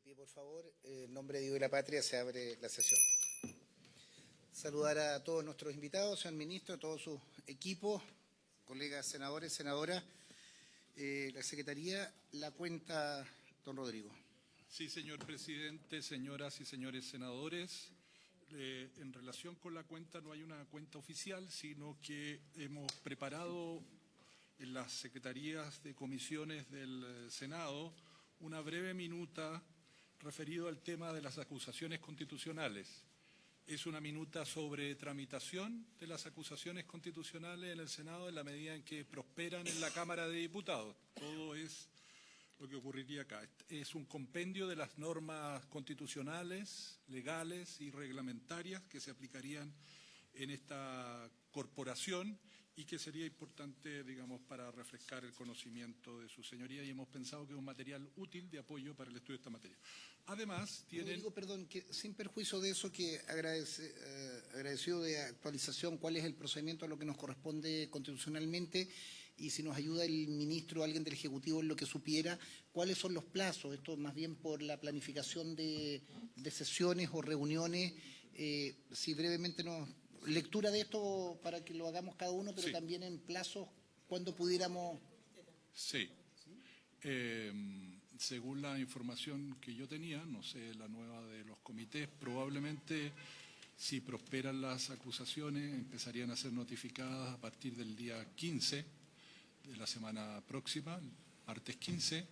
pie, por favor. En nombre de Dios y la Patria se abre la sesión. Saludar a todos nuestros invitados, señor ministro, a todo su equipo, colegas senadores, senadoras, la Secretaría, la cuenta, don Rodrigo. Sí, señor presidente, señoras y señores senadores. En relación con la cuenta, no hay una cuenta oficial, sino que hemos preparado en las secretarías de comisiones del Senado una breve minuta referido al tema de las acusaciones constitucionales. Es una minuta sobre tramitación de las acusaciones constitucionales en el Senado en la medida en que prosperan en la Cámara de Diputados. Todo es lo que ocurriría acá. Es un compendio de las normas constitucionales, legales y reglamentarias que se aplicarían en esta corporación y que sería importante, digamos, para refrescar el conocimiento de su señoría, y hemos pensado que es un material útil de apoyo para el estudio de esta materia. Además, tienen... Rodrigo, perdón, que sin perjuicio de eso, que agradecido de actualización, cuál es el procedimiento a lo que nos corresponde constitucionalmente, y si nos ayuda el ministro o alguien del Ejecutivo en lo que supiera, cuáles son los plazos, esto más bien por la planificación de sesiones o reuniones, si brevemente nos... Lectura de esto para que lo hagamos cada uno, pero sí, también en plazos, cuando pudiéramos... Sí. Según la información que yo tenía, no sé la nueva de los comités, probablemente si prosperan las acusaciones empezarían a ser notificadas a partir del día 15 de la semana próxima, martes 15,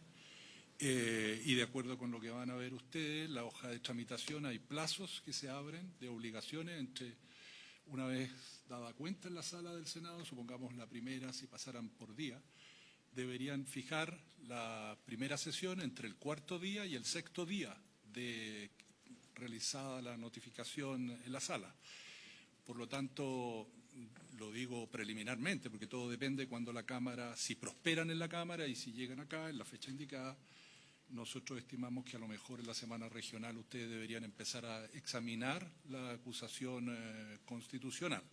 y de acuerdo con lo que van a ver ustedes, la hoja de tramitación, hay plazos que se abren de obligaciones entre... Una vez dada cuenta en la sala del Senado, supongamos la primera, si pasaran por día, deberían fijar la primera sesión entre el cuarto día y el sexto día de realizada la notificación en la sala. Por lo tanto, lo digo preliminarmente, porque todo depende cuando la Cámara, si prosperan en la Cámara y si llegan acá en la fecha indicada. Nosotros estimamos que a lo mejor en la semana regional ustedes deberían empezar a examinar la acusación constitucional.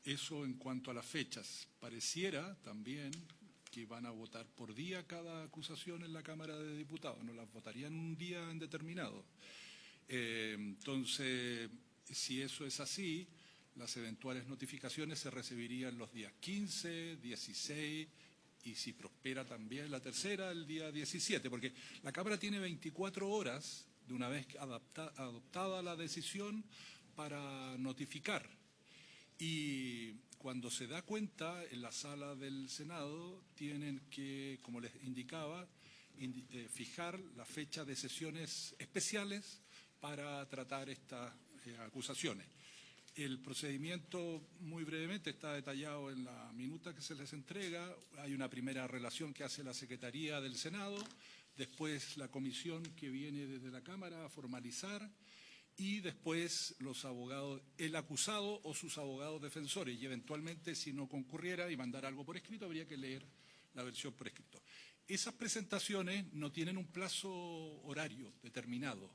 Eso en cuanto a las fechas. Pareciera también que van a votar por día cada acusación en la Cámara de Diputados, no las votarían un día en determinado. Entonces, si eso es así, las eventuales notificaciones se recibirían los días 15, 16 y si prospera también la tercera, el día 17, porque la Cámara tiene 24 horas de una vez adoptada la decisión para notificar. Y cuando se da cuenta, en la sala del Senado tienen que, como les indicaba, fijar la fecha de sesiones especiales para tratar estas acusaciones. El procedimiento, muy brevemente, está detallado en la minuta que se les entrega. Hay una primera relación que hace la Secretaría del Senado, después la comisión que viene desde la Cámara a formalizar y después los abogados, el acusado o sus abogados defensores. Y eventualmente, si no concurriera y mandara algo por escrito, habría que leer la versión por escrito. Esas presentaciones no tienen un plazo horario determinado,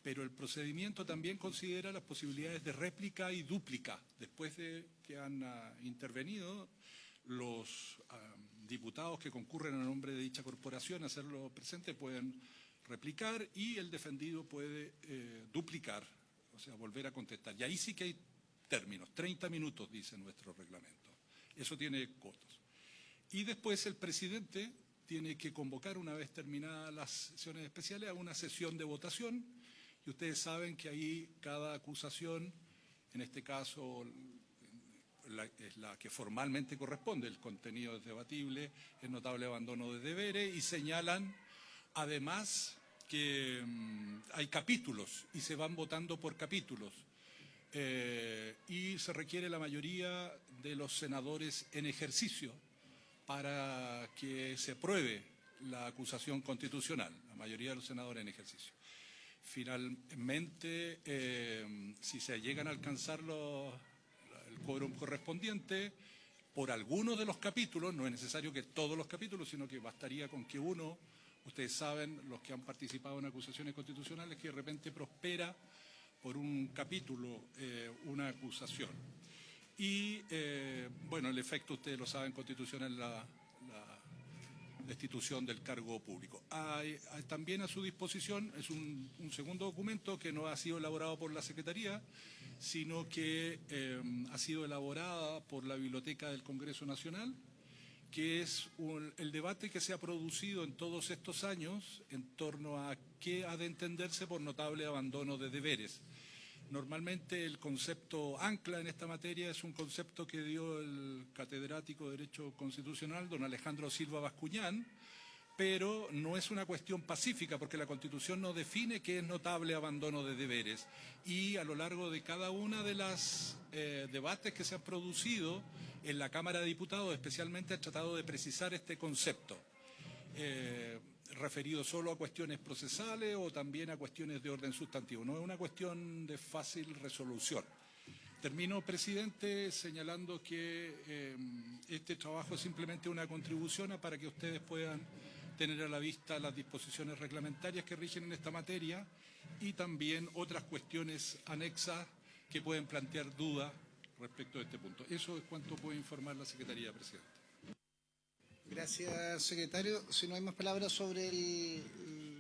pero el procedimiento también considera las posibilidades de réplica y dúplica. Después de que han intervenido los diputados que concurren a nombre de dicha corporación a hacerlo presente, pueden replicar y el defendido puede duplicar, o sea, volver a contestar. Y ahí sí que hay términos, 30 minutos dice nuestro reglamento. Eso tiene costos. Y después el presidente tiene que convocar, una vez terminadas las sesiones especiales, a una sesión de votación. Y ustedes saben que ahí cada acusación, en este caso es la que formalmente corresponde, el contenido es debatible, es notable abandono de deberes, y señalan además que hay capítulos y se van votando por capítulos. Y se requiere la mayoría de los senadores en ejercicio para que se apruebe la acusación constitucional, la mayoría de los senadores en ejercicio. Finalmente, si se llegan a alcanzar el quórum correspondiente, por algunos de los capítulos, no es necesario que todos los capítulos, sino que bastaría con que uno, ustedes saben, los que han participado en acusaciones constitucionales, que de repente prospera por un capítulo una acusación. Y, bueno, el efecto, ustedes lo saben, constitucional, destitución del cargo público. Hay también a su disposición es un segundo documento que no ha sido elaborado por la Secretaría, sino que ha sido elaborada por la Biblioteca del Congreso Nacional, que es el debate que se ha producido en todos estos años en torno a qué ha de entenderse por notable abandono de deberes. Normalmente el concepto ancla en esta materia es un concepto que dio el catedrático de Derecho Constitucional, don Alejandro Silva Bascuñán, pero no es una cuestión pacífica porque la Constitución no define qué es notable abandono de deberes. Y a lo largo de cada una de las debates que se han producido en la Cámara de Diputados, especialmente, ha tratado de precisar este concepto. Referido solo a cuestiones procesales o también a cuestiones de orden sustantivo. No es una cuestión de fácil resolución. Termino, presidente, señalando que este trabajo es simplemente una contribución para que ustedes puedan tener a la vista las disposiciones reglamentarias que rigen en esta materia y también otras cuestiones anexas que pueden plantear dudas respecto a este punto. Eso es cuanto puede informar la Secretaría, presidente. Gracias, secretario. Si no hay más palabras sobre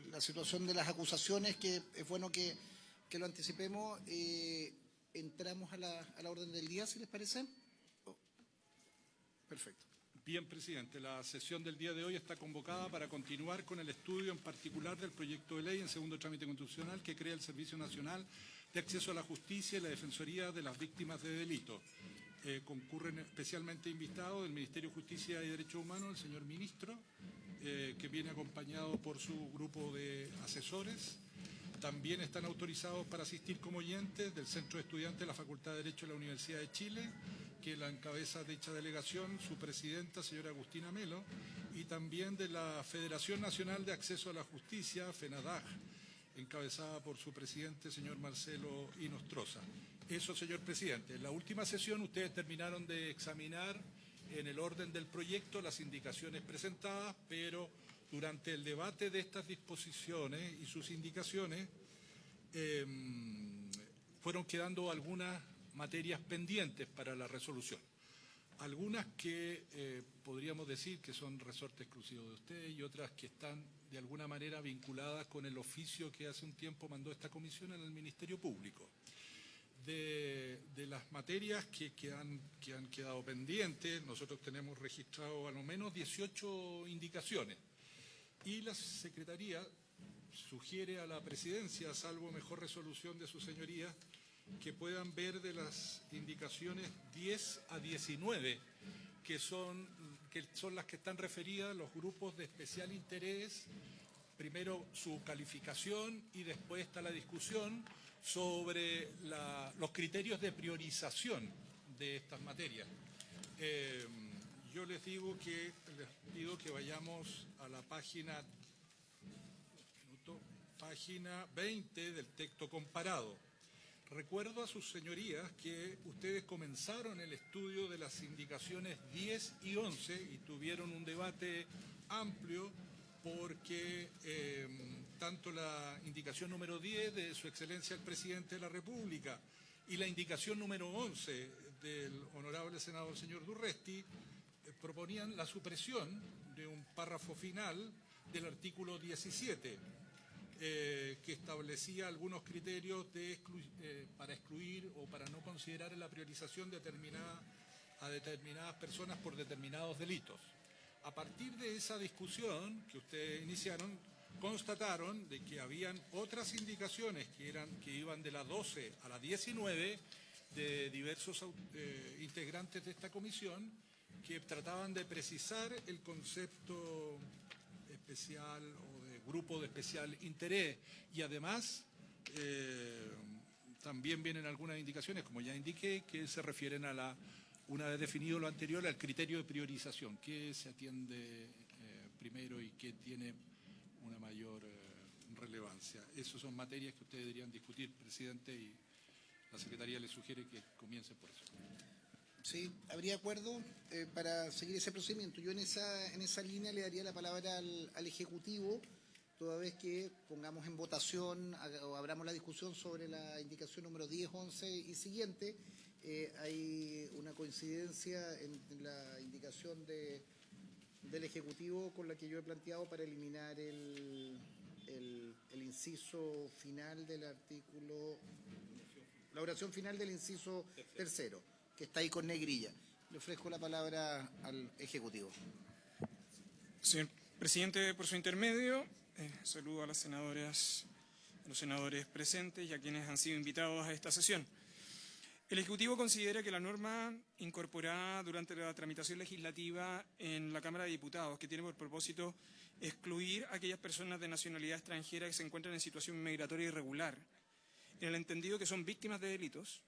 la situación de las acusaciones, que es bueno que lo anticipemos, entramos a la orden del día, si les parece. Perfecto. Bien, presidente, la sesión del día de hoy está convocada para continuar con el estudio en particular del proyecto de ley en segundo trámite constitucional que crea el Servicio Nacional de Acceso a la Justicia y la Defensoría de las Víctimas de Delito. Concurren especialmente invitados del Ministerio de Justicia y Derechos Humanos, el señor ministro, que viene acompañado por su grupo de asesores. También están autorizados para asistir como oyentes del Centro de Estudiantes de la Facultad de Derecho de la Universidad de Chile, que la encabeza dicha delegación su presidenta, señora Agustina Melo, y también de la Federación Nacional de Acceso a la Justicia, FENADAJ, encabezada por su presidente, señor Marcelo Inostroza. Eso, señor presidente. En la última sesión ustedes terminaron de examinar en el orden del proyecto las indicaciones presentadas, pero durante el debate de estas disposiciones y sus indicaciones fueron quedando algunas materias pendientes para la resolución. Algunas que podríamos decir que son resorte exclusivo de ustedes y otras que están de alguna manera vinculadas con el oficio que hace un tiempo mandó esta comisión al Ministerio Público. De las materias que han quedado pendientes, nosotros tenemos registrado a lo menos 18 indicaciones y la Secretaría sugiere a la Presidencia, salvo mejor resolución de su señoría, que puedan ver de las indicaciones 10 a 19, que son las que están referidas a los grupos de especial interés. Primero su calificación y después está la discusión sobre los criterios de priorización de estas materias. Yo les pido que vayamos a la página 20 del texto comparado. Recuerdo a sus señorías que ustedes comenzaron el estudio de las indicaciones 10 y 11 y tuvieron un debate amplio porque tanto la indicación número 10 de Su Excelencia el Presidente de la República y la indicación número 11 del honorable senador señor Durresti proponían la supresión de un párrafo final del artículo 17, que establecía algunos criterios para excluir o para no considerar en la priorización a determinadas personas por determinados delitos. A partir de esa discusión que ustedes iniciaron, constataron de que habían otras indicaciones que iban de la 12 a la 19 de diversos integrantes de esta comisión que trataban de precisar el concepto especial o de grupo de especial interés y además también vienen algunas indicaciones, como ya indiqué, que se refieren a una vez definido lo anterior, al criterio de priorización, qué se atiende primero y qué tiene una mayor relevancia. Esas son materias que ustedes deberían discutir, presidente, y la Secretaría le sugiere que comience por eso. Sí, habría acuerdo para seguir ese procedimiento. Yo en esa línea le daría la palabra al Ejecutivo, toda vez que pongamos en votación o abramos la discusión sobre la indicación número 10, 11 y siguiente. Hay una coincidencia en la indicación de del Ejecutivo con la que yo he planteado para eliminar el inciso final del artículo, la oración final del inciso tercero, que está ahí con negrilla. Le ofrezco la palabra al Ejecutivo. Señor presidente, por su intermedio, saludo a las senadoras, a los senadores presentes y a quienes han sido invitados a esta sesión. El Ejecutivo considera que la norma incorporada durante la tramitación legislativa en la Cámara de Diputados, que tiene por propósito excluir a aquellas personas de nacionalidad extranjera que se encuentran en situación migratoria irregular, en el entendido que son víctimas de delitos,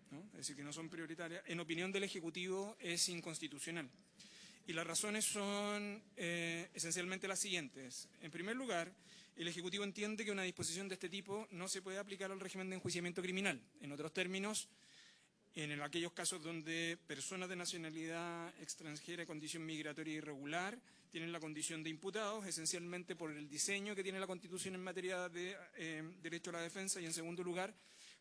¿no? Es decir, que no son prioritarias, en opinión del Ejecutivo es inconstitucional. Y las razones son esencialmente las siguientes. En primer lugar, el Ejecutivo entiende que una disposición de este tipo no se puede aplicar al régimen de enjuiciamiento criminal. En otros términos, en aquellos casos donde personas de nacionalidad extranjera en condición migratoria irregular tienen la condición de imputados, esencialmente por el diseño que tiene la Constitución en materia de derecho a la defensa y, en segundo lugar,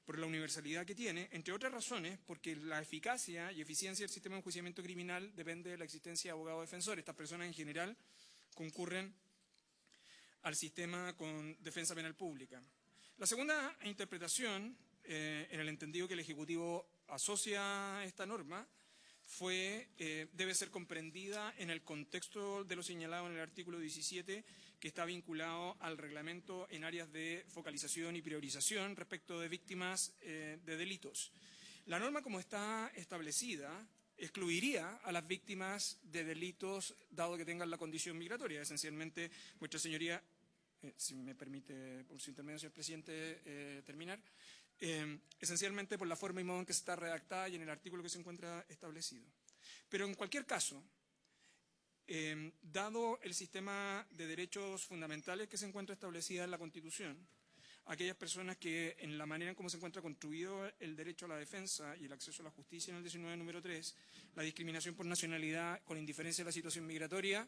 por la universalidad que tiene, entre otras razones, porque la eficacia y eficiencia del sistema de enjuiciamiento criminal depende de la existencia de abogados defensores. Estas personas en general concurren al sistema con defensa penal pública. La segunda interpretación, en el entendido que el Ejecutivo asocia esta norma, debe ser comprendida en el contexto de lo señalado en el artículo 17, que está vinculado al reglamento en áreas de focalización y priorización respecto de víctimas de delitos. La norma, como está establecida, excluiría a las víctimas de delitos dado que tengan la condición migratoria. Esencialmente, vuestra señoría, si me permite, por su intermedio, señor presidente, terminar, esencialmente por la forma y modo en que está redactada y en el artículo que se encuentra establecido. Pero en cualquier caso, dado el sistema de derechos fundamentales que se encuentra establecida en la Constitución, aquellas personas que en la manera en cómo se encuentra construido el derecho a la defensa y el acceso a la justicia en el 19 número 3, la discriminación por nacionalidad con indiferencia a la situación migratoria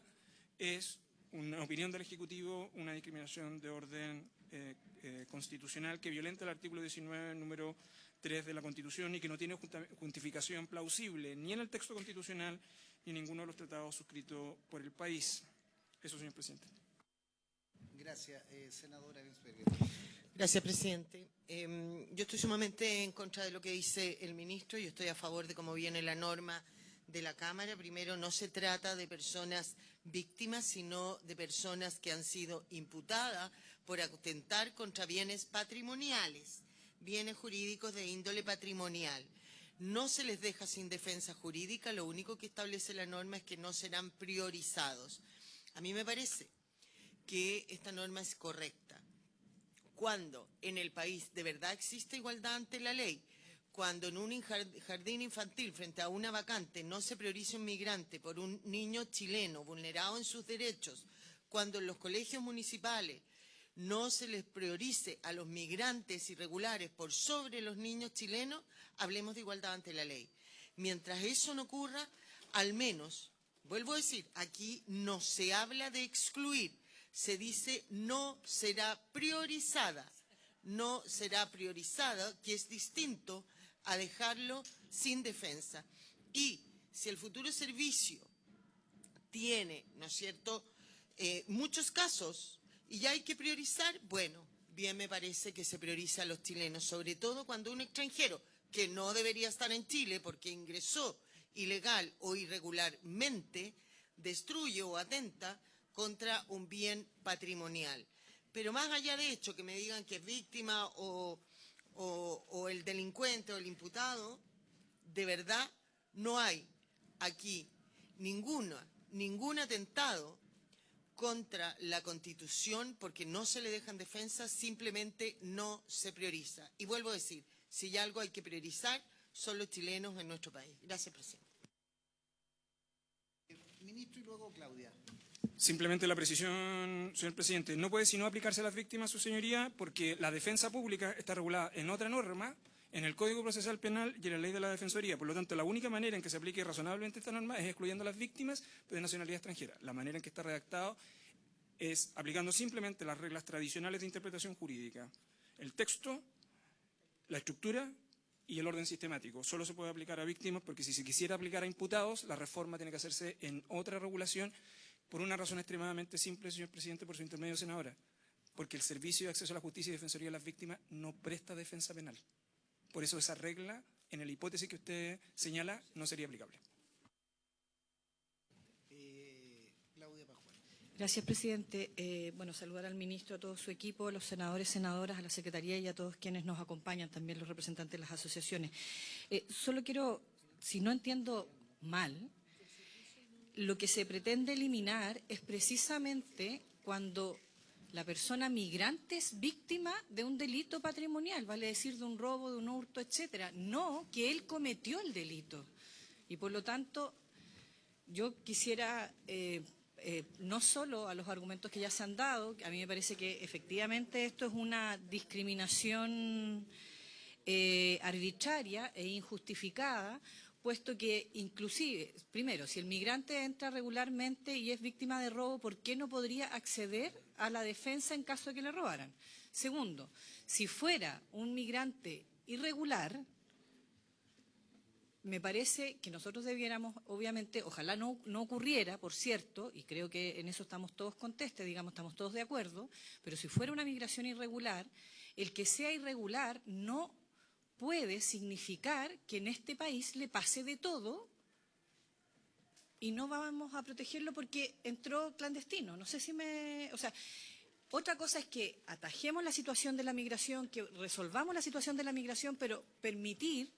es, una opinión del Ejecutivo, una discriminación de orden constitucional que violenta el artículo 19 número 3 de la Constitución y que no tiene justificación plausible ni en el texto constitucional ni en ninguno de los tratados suscritos por el país. Eso, señor presidente. Gracias, senadora Binsberger. Gracias, presidente. Yo estoy sumamente en contra de lo que dice el ministro. Yo estoy a favor de cómo viene la norma de la Cámara. Primero, no se trata de personas víctimas, sino de personas que han sido imputadas por atentar contra bienes patrimoniales, bienes jurídicos de índole patrimonial. No se les deja sin defensa jurídica, lo único que establece la norma es que no serán priorizados. A mí me parece que esta norma es correcta. Cuando en el país de verdad existe igualdad ante la ley, cuando en un jardín infantil frente a una vacante no se prioriza un migrante por un niño chileno vulnerado en sus derechos, cuando en los colegios municipales no se les priorice a los migrantes irregulares por sobre los niños chilenos, hablemos de igualdad ante la ley. Mientras eso no ocurra, al menos, vuelvo a decir, aquí no se habla de excluir, se dice no será priorizada, que es distinto a dejarlo sin defensa. Y si el futuro servicio tiene, ¿no es cierto?, muchos casos y ya hay que priorizar, bueno, bien me parece que se prioriza a los chilenos, sobre todo cuando un extranjero que no debería estar en Chile porque ingresó ilegal o irregularmente destruye o atenta contra un bien patrimonial. Pero más allá de hecho, que me digan que es víctima o el delincuente o el imputado, de verdad no hay aquí ningún atentado contra la Constitución porque no se le dejan defensa, simplemente no se prioriza. Y vuelvo a decir, si hay algo hay que priorizar, son los chilenos en nuestro país. Gracias, presidente. Ministro y luego Claudia. Simplemente la precisión, señor presidente. No puede sino aplicarse a las víctimas, su señoría, porque la defensa pública está regulada en otra norma, en el Código Procesal Penal y en la Ley de la Defensoría. Por lo tanto, la única manera en que se aplique razonablemente esta norma es excluyendo a las víctimas de nacionalidad extranjera. La manera en que está redactado es aplicando simplemente las reglas tradicionales de interpretación jurídica. El texto, la estructura y el orden sistemático. Solo se puede aplicar a víctimas porque si se quisiera aplicar a imputados, la reforma tiene que hacerse en otra regulación Por una razón extremadamente simple, señor presidente, por su intermedio, senadora. Porque el Servicio de Acceso a la Justicia y Defensoría de las Víctimas no presta defensa penal. Por eso esa regla, en la hipótesis que usted señala, no sería aplicable. Claudia Pajuan. Gracias, presidente. Bueno, saludar al ministro, a todo su equipo, a los senadores, senadoras, a la Secretaría y a todos quienes nos acompañan, también los representantes de las asociaciones. Solo quiero, si no entiendo mal, lo que se pretende eliminar es precisamente cuando la persona migrante es víctima de un delito patrimonial, vale decir, de un robo, de un hurto, etcétera. No que él cometió el delito. Y por lo tanto, yo quisiera, no solo a los argumentos que ya se han dado, a mí me parece que efectivamente esto es una discriminación arbitraria e injustificada, puesto que inclusive, primero, si el migrante entra regularmente y es víctima de robo, ¿por qué no podría acceder a la defensa en caso de que le robaran? Segundo, si fuera un migrante irregular, me parece que nosotros debiéramos, obviamente, ojalá no ocurriera, por cierto, y creo que en eso estamos todos contestes, digamos, estamos todos de acuerdo, pero si fuera una migración irregular, el que sea irregular no puede significar que en este país le pase de todo y no vamos a protegerlo porque entró clandestino. No sé si me... O sea, otra cosa es que atajemos la situación de la migración, que resolvamos la situación de la migración, pero permitir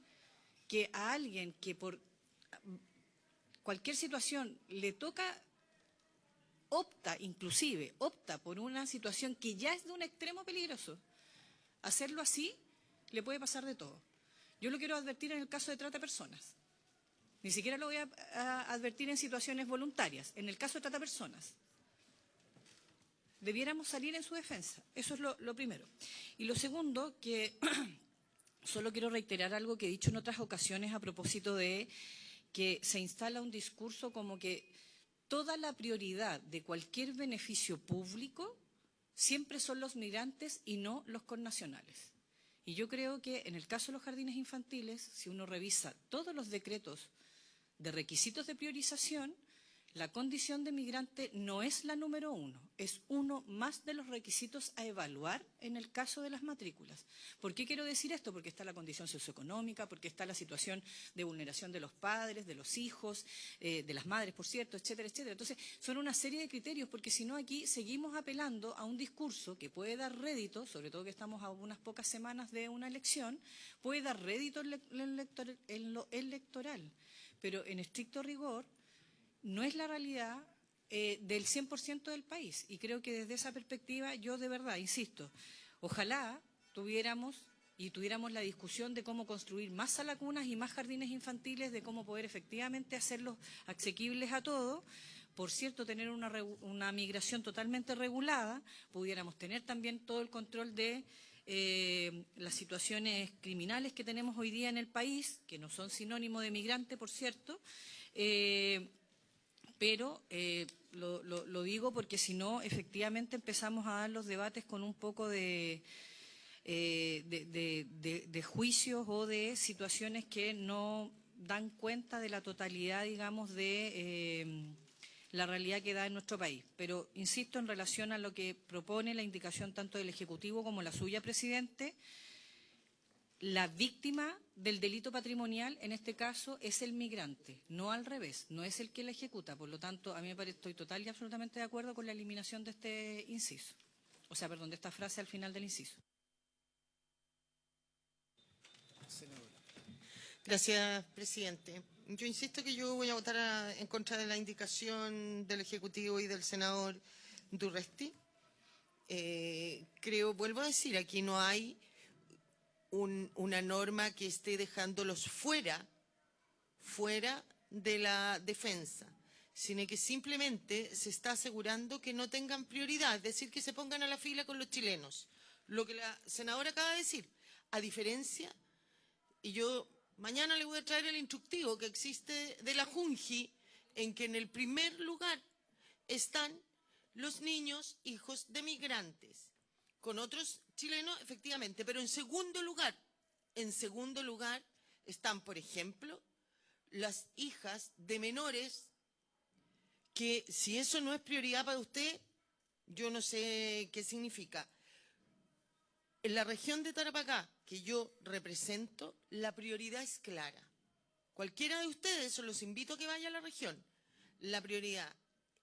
que a alguien que por cualquier situación le toca, opta por una situación que ya es de un extremo peligroso, hacerlo así, le puede pasar de todo. Yo lo quiero advertir en el caso de trata de personas. Ni siquiera lo voy a advertir en situaciones voluntarias. En el caso de trata de personas, debiéramos salir en su defensa. Eso es lo primero. Y lo segundo, que solo quiero reiterar algo que he dicho en otras ocasiones a propósito de que se instala un discurso como que toda la prioridad de cualquier beneficio público siempre son los migrantes y no los connacionales. Y yo creo que en el caso de los jardines infantiles, si uno revisa todos los decretos de requisitos de priorización, la condición de migrante no es la número uno, es uno más de los requisitos a evaluar en el caso de las matrículas. ¿Por qué quiero decir esto? Porque está la condición socioeconómica, porque está la situación de vulneración de los padres, de los hijos, de las madres, por cierto, etcétera, etcétera. Entonces, son una serie de criterios, porque si no aquí seguimos apelando a un discurso que puede dar rédito, sobre todo que estamos a unas pocas semanas de una elección, puede dar rédito en lo electoral, pero en estricto rigor no es la realidad del 100% del país. Y creo que desde esa perspectiva yo de verdad, insisto, ojalá tuviéramos la discusión de cómo construir más salacunas y más jardines infantiles, de cómo poder efectivamente hacerlos asequibles a todos. Por cierto, tener una migración totalmente regulada, pudiéramos tener también todo el control de las situaciones criminales que tenemos hoy día en el país, que no son sinónimo de migrante, por cierto, pero lo digo porque si no, efectivamente empezamos a dar los debates con un poco de juicios o de situaciones que no dan cuenta de la totalidad, digamos, de la realidad que da en nuestro país. Pero, insisto, en relación a lo que propone la indicación tanto del Ejecutivo como la suya, presidente, la víctima del delito patrimonial, en este caso, es el migrante, no al revés, no es el que la ejecuta. Por lo tanto, a mí me parece, estoy total y absolutamente de acuerdo con la eliminación de este inciso. O sea, perdón, de esta frase al final del inciso. Gracias, presidente. Yo insisto que yo voy a votar en contra de la indicación del Ejecutivo y del senador Durresti. Vuelvo a decir, aquí no hay una norma que esté dejándolos fuera de la defensa, sino que simplemente se está asegurando que no tengan prioridad, es decir, que se pongan a la fila con los chilenos. Lo que la senadora acaba de decir, a diferencia, y yo mañana le voy a traer el instructivo que existe de la Junji, en que en el primer lugar están los niños hijos de migrantes, con otros chilenos, efectivamente, pero en segundo lugar están, por ejemplo, las hijas de menores que si eso no es prioridad para usted, yo no sé qué significa. En la región de Tarapacá, que yo represento, la prioridad es clara. Cualquiera de ustedes, los invito a que vaya a la región. La prioridad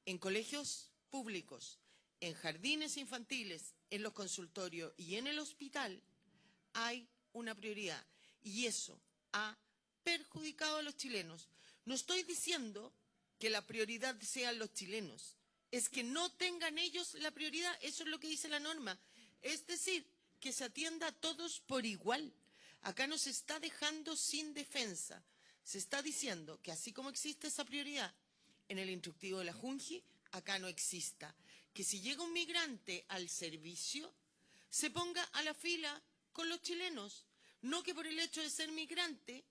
en colegios públicos, en jardines infantiles, en los consultorios y en el hospital, hay una prioridad. Y eso ha perjudicado a los chilenos. No estoy diciendo que la prioridad sean los chilenos, es que no tengan ellos la prioridad, eso es lo que dice la norma. Es decir, que se atienda a todos por igual. Acá no se está dejando sin defensa. Se está diciendo que así como existe esa prioridad en el instructivo de la Junji, acá no exista. Que si llega un migrante al servicio, se ponga a la fila con los chilenos. No que por el hecho de ser migrante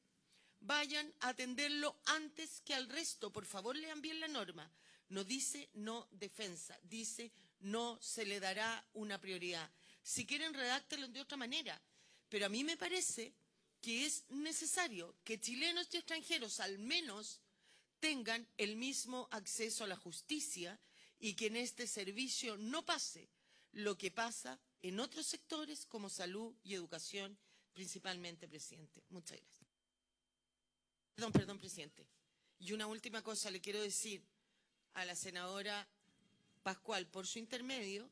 vayan a atenderlo antes que al resto. Por favor, lean bien la norma. No dice no defensa, dice no se le dará una prioridad. Si quieren, redáctenlo de otra manera. Pero a mí me parece que es necesario que chilenos y extranjeros al menos tengan el mismo acceso a la justicia y que en este servicio no pase lo que pasa en otros sectores como salud y educación, principalmente, presidente. Muchas gracias. Perdón, presidente. Y una última cosa le quiero decir a la senadora Pascual, por su intermedio,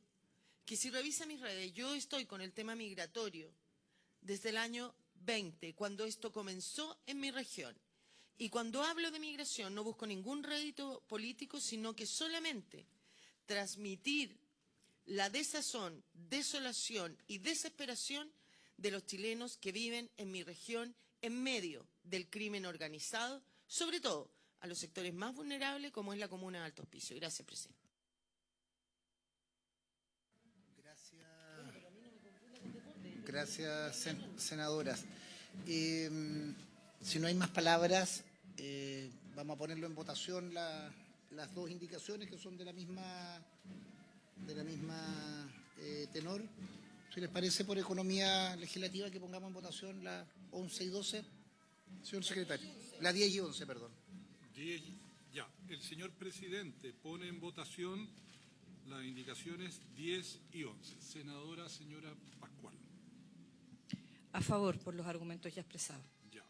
que si revisa mis redes, yo estoy con el tema migratorio desde el año 20, cuando esto comenzó en mi región. Y cuando hablo de migración no busco ningún rédito político, sino que solamente transmitir la desazón, desolación y desesperación de los chilenos que viven en mi región en medio del crimen organizado, sobre todo a los sectores más vulnerables como es la comuna de Alto Hospicio. Gracias, presidente. Gracias, senadoras. Si no hay más palabras, vamos a ponerlo en votación las dos indicaciones que son de la misma tenor. Si les parece, por economía legislativa, que pongamos en votación las 11 y 12. Señor secretario. La 10 y 11, perdón. 10, ya. El señor presidente pone en votación las indicaciones 10 y 11. Senadora, señora Pascual. A favor, por los argumentos ya expresados. Ya.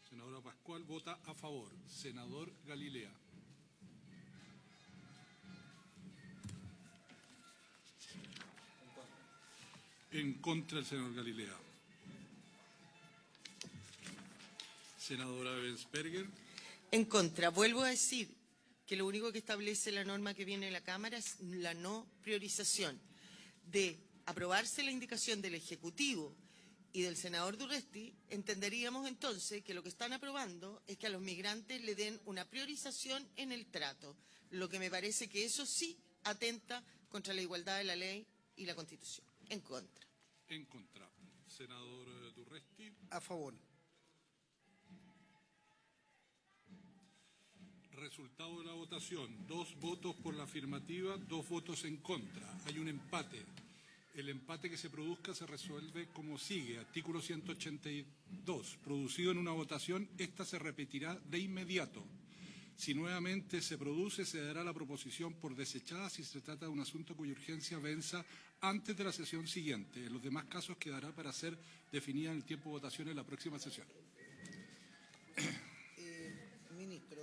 Senadora Pascual vota a favor. Senador Galilea. En contra el senador Galilea. Senadora Bensperger. En contra. Vuelvo a decir que lo único que establece la norma que viene de la Cámara es la no priorización. De aprobarse la indicación del Ejecutivo y del senador Durresti, entenderíamos entonces que lo que están aprobando es que a los migrantes le den una priorización en el trato, lo que me parece que eso sí atenta contra la igualdad de la ley y la Constitución. En contra. En contra. Senador Durresti. A favor. Resultado de la votación. 2 votos por la afirmativa, 2 votos en contra. Hay un empate. El empate que se produzca se resuelve como sigue. Artículo 182. Producido en una votación, esta se repetirá de inmediato. Si nuevamente se produce, se dará la proposición por desechada si se trata de un asunto cuya urgencia venza antes de la sesión siguiente. En los demás casos quedará para ser definida en el tiempo de votación en la próxima sesión. Ministro,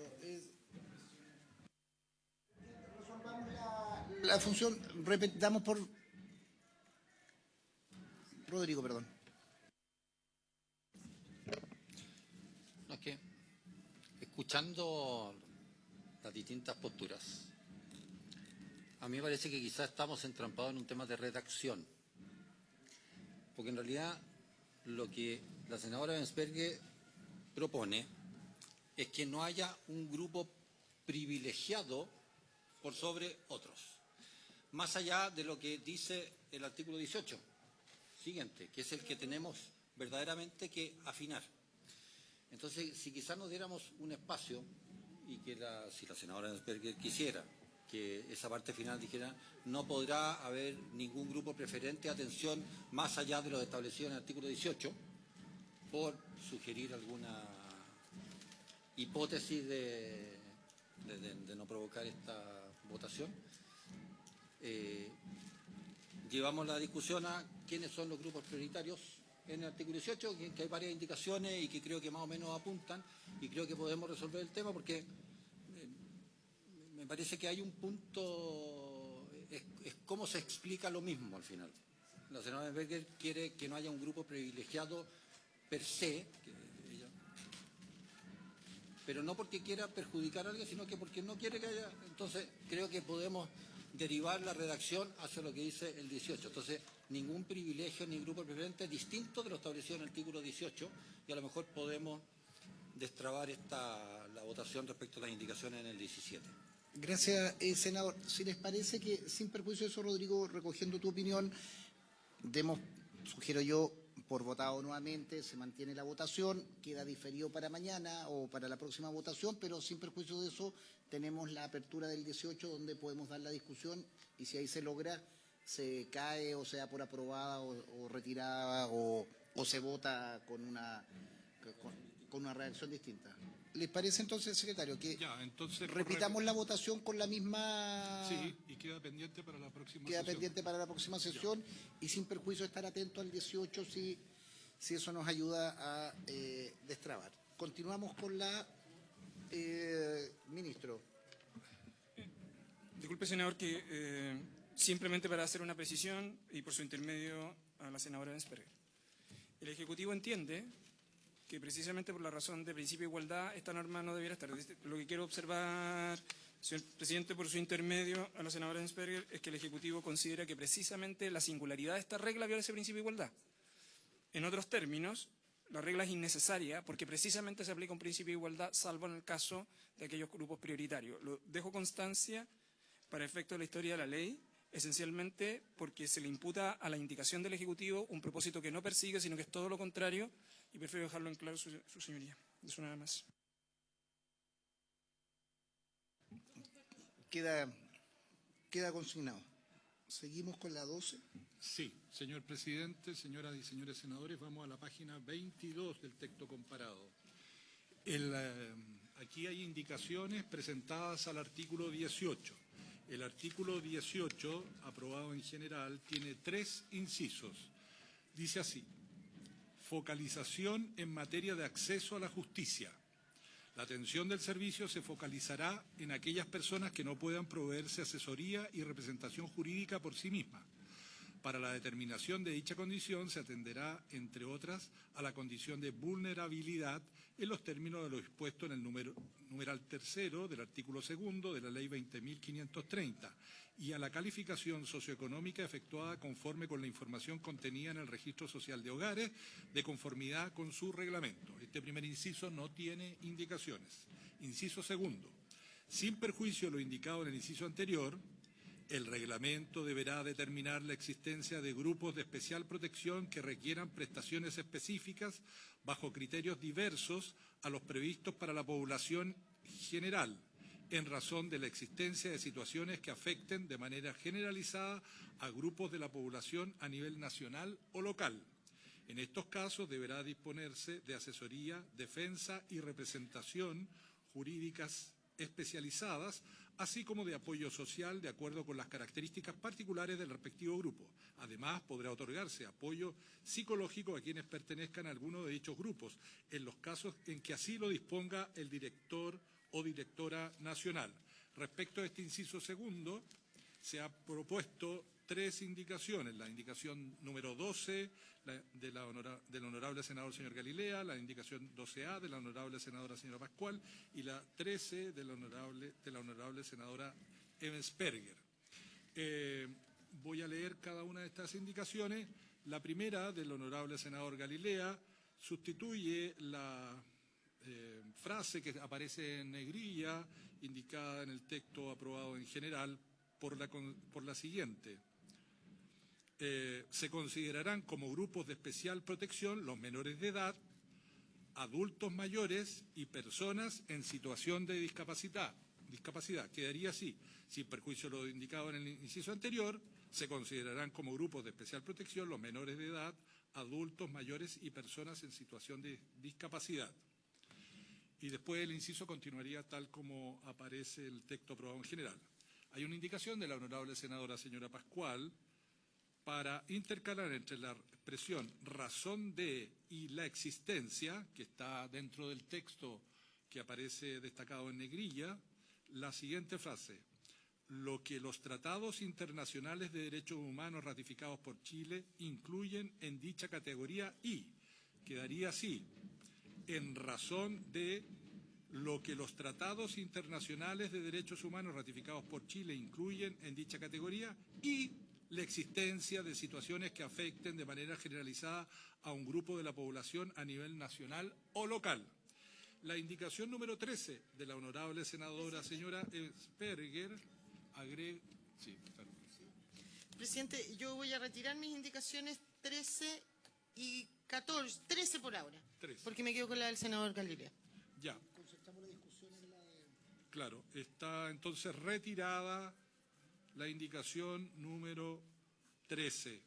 resolvamos la función, damos por... Rodrigo, perdón. No, es que, escuchando las distintas posturas, a mí me parece que quizás estamos entrampados en un tema de redacción. Porque en realidad lo que la senadora Bensperger propone es que no haya un grupo privilegiado por sobre otros. Más allá de lo que dice el artículo 18. Siguiente, que es el que tenemos verdaderamente que afinar. Entonces, si quizás nos diéramos un espacio y que si la senadora Bensperger quisiera que esa parte final dijera no podrá haber ningún grupo preferente, atención, más allá de lo establecido en el artículo 18, por sugerir alguna hipótesis de de no provocar esta votación. Llevamos la discusión a quiénes son los grupos prioritarios en el artículo 18, que hay varias indicaciones y que creo que más o menos apuntan, y creo que podemos resolver el tema porque me parece que hay un punto, es cómo se explica lo mismo al final. La senadora Berger quiere que no haya un grupo privilegiado per se, pero no porque quiera perjudicar a alguien, sino que porque no quiere que haya. Entonces, creo que podemos derivar la redacción hacia lo que dice el 18. Entonces, ningún privilegio ni grupo preferente distinto de lo establecido en el artículo 18, y a lo mejor podemos destrabar la votación respecto a las indicaciones en el 17. Gracias, senador. Si les parece que, sin perjuicio de eso, Rodrigo, recogiendo tu opinión, sugiero yo, por votado nuevamente, se mantiene la votación, queda diferido para mañana o para la próxima votación, pero sin perjuicio de eso tenemos la apertura del 18 donde podemos dar la discusión y si ahí se logra, se cae o sea por aprobada o retirada o se vota con una reacción distinta. ¿Les parece entonces, secretario, que entonces, repitamos la votación con la misma... Sí, y queda pendiente para la próxima Queda sesión. pendiente para la próxima sesión y sin perjuicio estar atento al 18 si eso nos ayuda a destrabar. Continuamos con la... ministro. Disculpe, senador, que simplemente para hacer una precisión y por su intermedio a la senadora Ensperger. El Ejecutivo entiende que precisamente por la razón de principio de igualdad esta norma no debiera estar. Lo que quiero observar, señor presidente, por su intermedio a la senadora Ensperger, es que el Ejecutivo considera que precisamente la singularidad de esta regla viola ese principio de igualdad. En otros términos, la regla es innecesaria porque precisamente se aplica un principio de igualdad, salvo en el caso de aquellos grupos prioritarios. Lo dejo constancia para efecto de la historia de la ley, esencialmente porque se le imputa a la indicación del Ejecutivo un propósito que no persigue, sino que es todo lo contrario, y prefiero dejarlo en claro, su señoría. Eso nada más. Queda consignado. Seguimos con la 12. Sí, señor presidente, señoras y señores senadores, vamos a la página 22 del texto comparado. Aquí hay indicaciones presentadas al artículo 18. El artículo 18, aprobado en general, tiene 3 incisos. Dice así: focalización en materia de acceso a la justicia. La atención del servicio se focalizará en aquellas personas que no puedan proveerse asesoría y representación jurídica por sí mismas. Para la determinación de dicha condición se atenderá, entre otras, a la condición de vulnerabilidad en los términos de lo dispuesto en el numeral tercero del artículo 2 de la Ley 20.530 y a la calificación socioeconómica efectuada conforme con la información contenida en el Registro Social de Hogares, de conformidad con su reglamento. Este primer inciso no tiene indicaciones. Inciso segundo. Sin perjuicio de lo indicado en el inciso anterior, el reglamento deberá determinar la existencia de grupos de especial protección que requieran prestaciones específicas bajo criterios diversos a los previstos para la población general, en razón de la existencia de situaciones que afecten de manera generalizada a grupos de la población a nivel nacional o local. En estos casos deberá disponerse de asesoría, defensa y representación jurídicas especializadas, así como de apoyo social de acuerdo con las características particulares del respectivo grupo. Además, podrá otorgarse apoyo psicológico a quienes pertenezcan a alguno de dichos grupos, en los casos en que así lo disponga el director o directora nacional. Respecto a este inciso segundo, se ha propuesto 3 indicaciones. La indicación número 12 del honorable senador señor Galilea, la indicación 12A de la honorable senadora señora Pascual y la 13 de la honorable senadora Ensperger. Voy a leer cada una de estas indicaciones. La primera, del honorable senador Galilea, sustituye la frase que aparece en negrilla, indicada en el texto aprobado en general, por la siguiente. Se considerarán como grupos de especial protección los menores de edad, adultos mayores y personas en situación de discapacidad. Quedaría así: sin perjuicio de lo indicado en el inciso anterior, se considerarán como grupos de especial protección los menores de edad, adultos mayores y personas en situación de discapacidad. Y después el inciso continuaría tal como aparece el texto aprobado en general. Hay una indicación de la honorable senadora señora Pascual para intercalar entre la expresión razón de y la existencia, que está dentro del texto que aparece destacado en negrilla, la siguiente frase: lo que los tratados internacionales de derechos humanos ratificados por Chile incluyen en dicha categoría y quedaría así: en razón de lo que los tratados internacionales de derechos humanos ratificados por Chile incluyen en dicha categoría y la existencia de situaciones que afecten de manera generalizada a un grupo de la población a nivel nacional o local. La indicación número 13 de la honorable senadora señora Sperger agrega... Sí, claro. Presidente, yo voy a retirar mis indicaciones 13 y 14, 13 por ahora, 13. porque me quedo con la del senador Galilea. Ya. Claro, está entonces retirada la indicación número 13.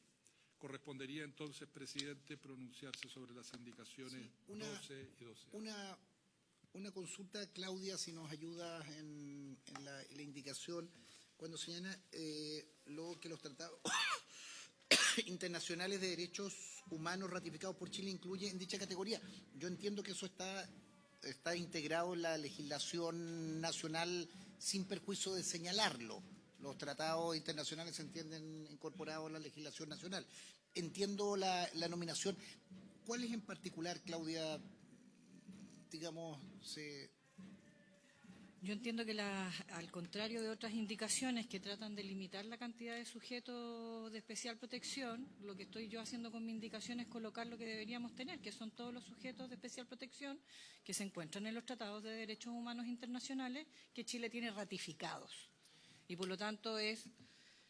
Correspondería entonces, presidente, pronunciarse sobre las indicaciones 12 y 12. Una consulta, Claudia, si nos ayudas en la indicación, cuando señala lo que los tratados internacionales de derechos humanos ratificados por Chile incluye en dicha categoría. Yo entiendo que eso está integrado en la legislación nacional sin perjuicio de señalarlo. Los tratados internacionales se entienden incorporados a la legislación nacional. Entiendo la nominación. ¿Cuál es en particular, Claudia, digamos, Yo entiendo que al contrario de otras indicaciones que tratan de limitar la cantidad de sujetos de especial protección, lo que estoy yo haciendo con mi indicación es colocar lo que deberíamos tener, que son todos los sujetos de especial protección que se encuentran en los tratados de derechos humanos internacionales que Chile tiene ratificados. Y por lo tanto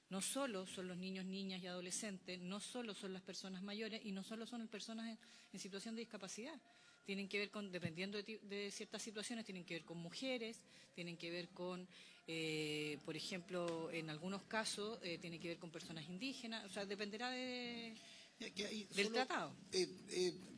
no solo son los niños, niñas y adolescentes, no solo son las personas mayores y no solo son las personas en situación de discapacidad. Tienen que ver con, dependiendo de ciertas situaciones, tienen que ver con mujeres, tienen que ver con, por ejemplo, en algunos casos, tienen que ver con personas indígenas, o sea, dependerá del tratado.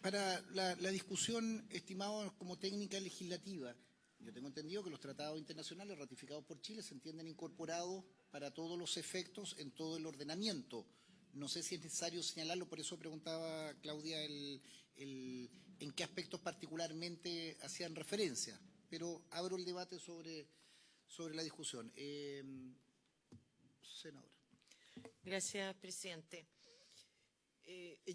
Para la discusión, estimado como técnica legislativa, yo tengo entendido que los tratados internacionales ratificados por Chile se entienden incorporados para todos los efectos en todo el ordenamiento. No sé si es necesario señalarlo, por eso preguntaba Claudia en qué aspectos particularmente hacían referencia. Pero abro el debate sobre la discusión. Senadora. Gracias, presidente.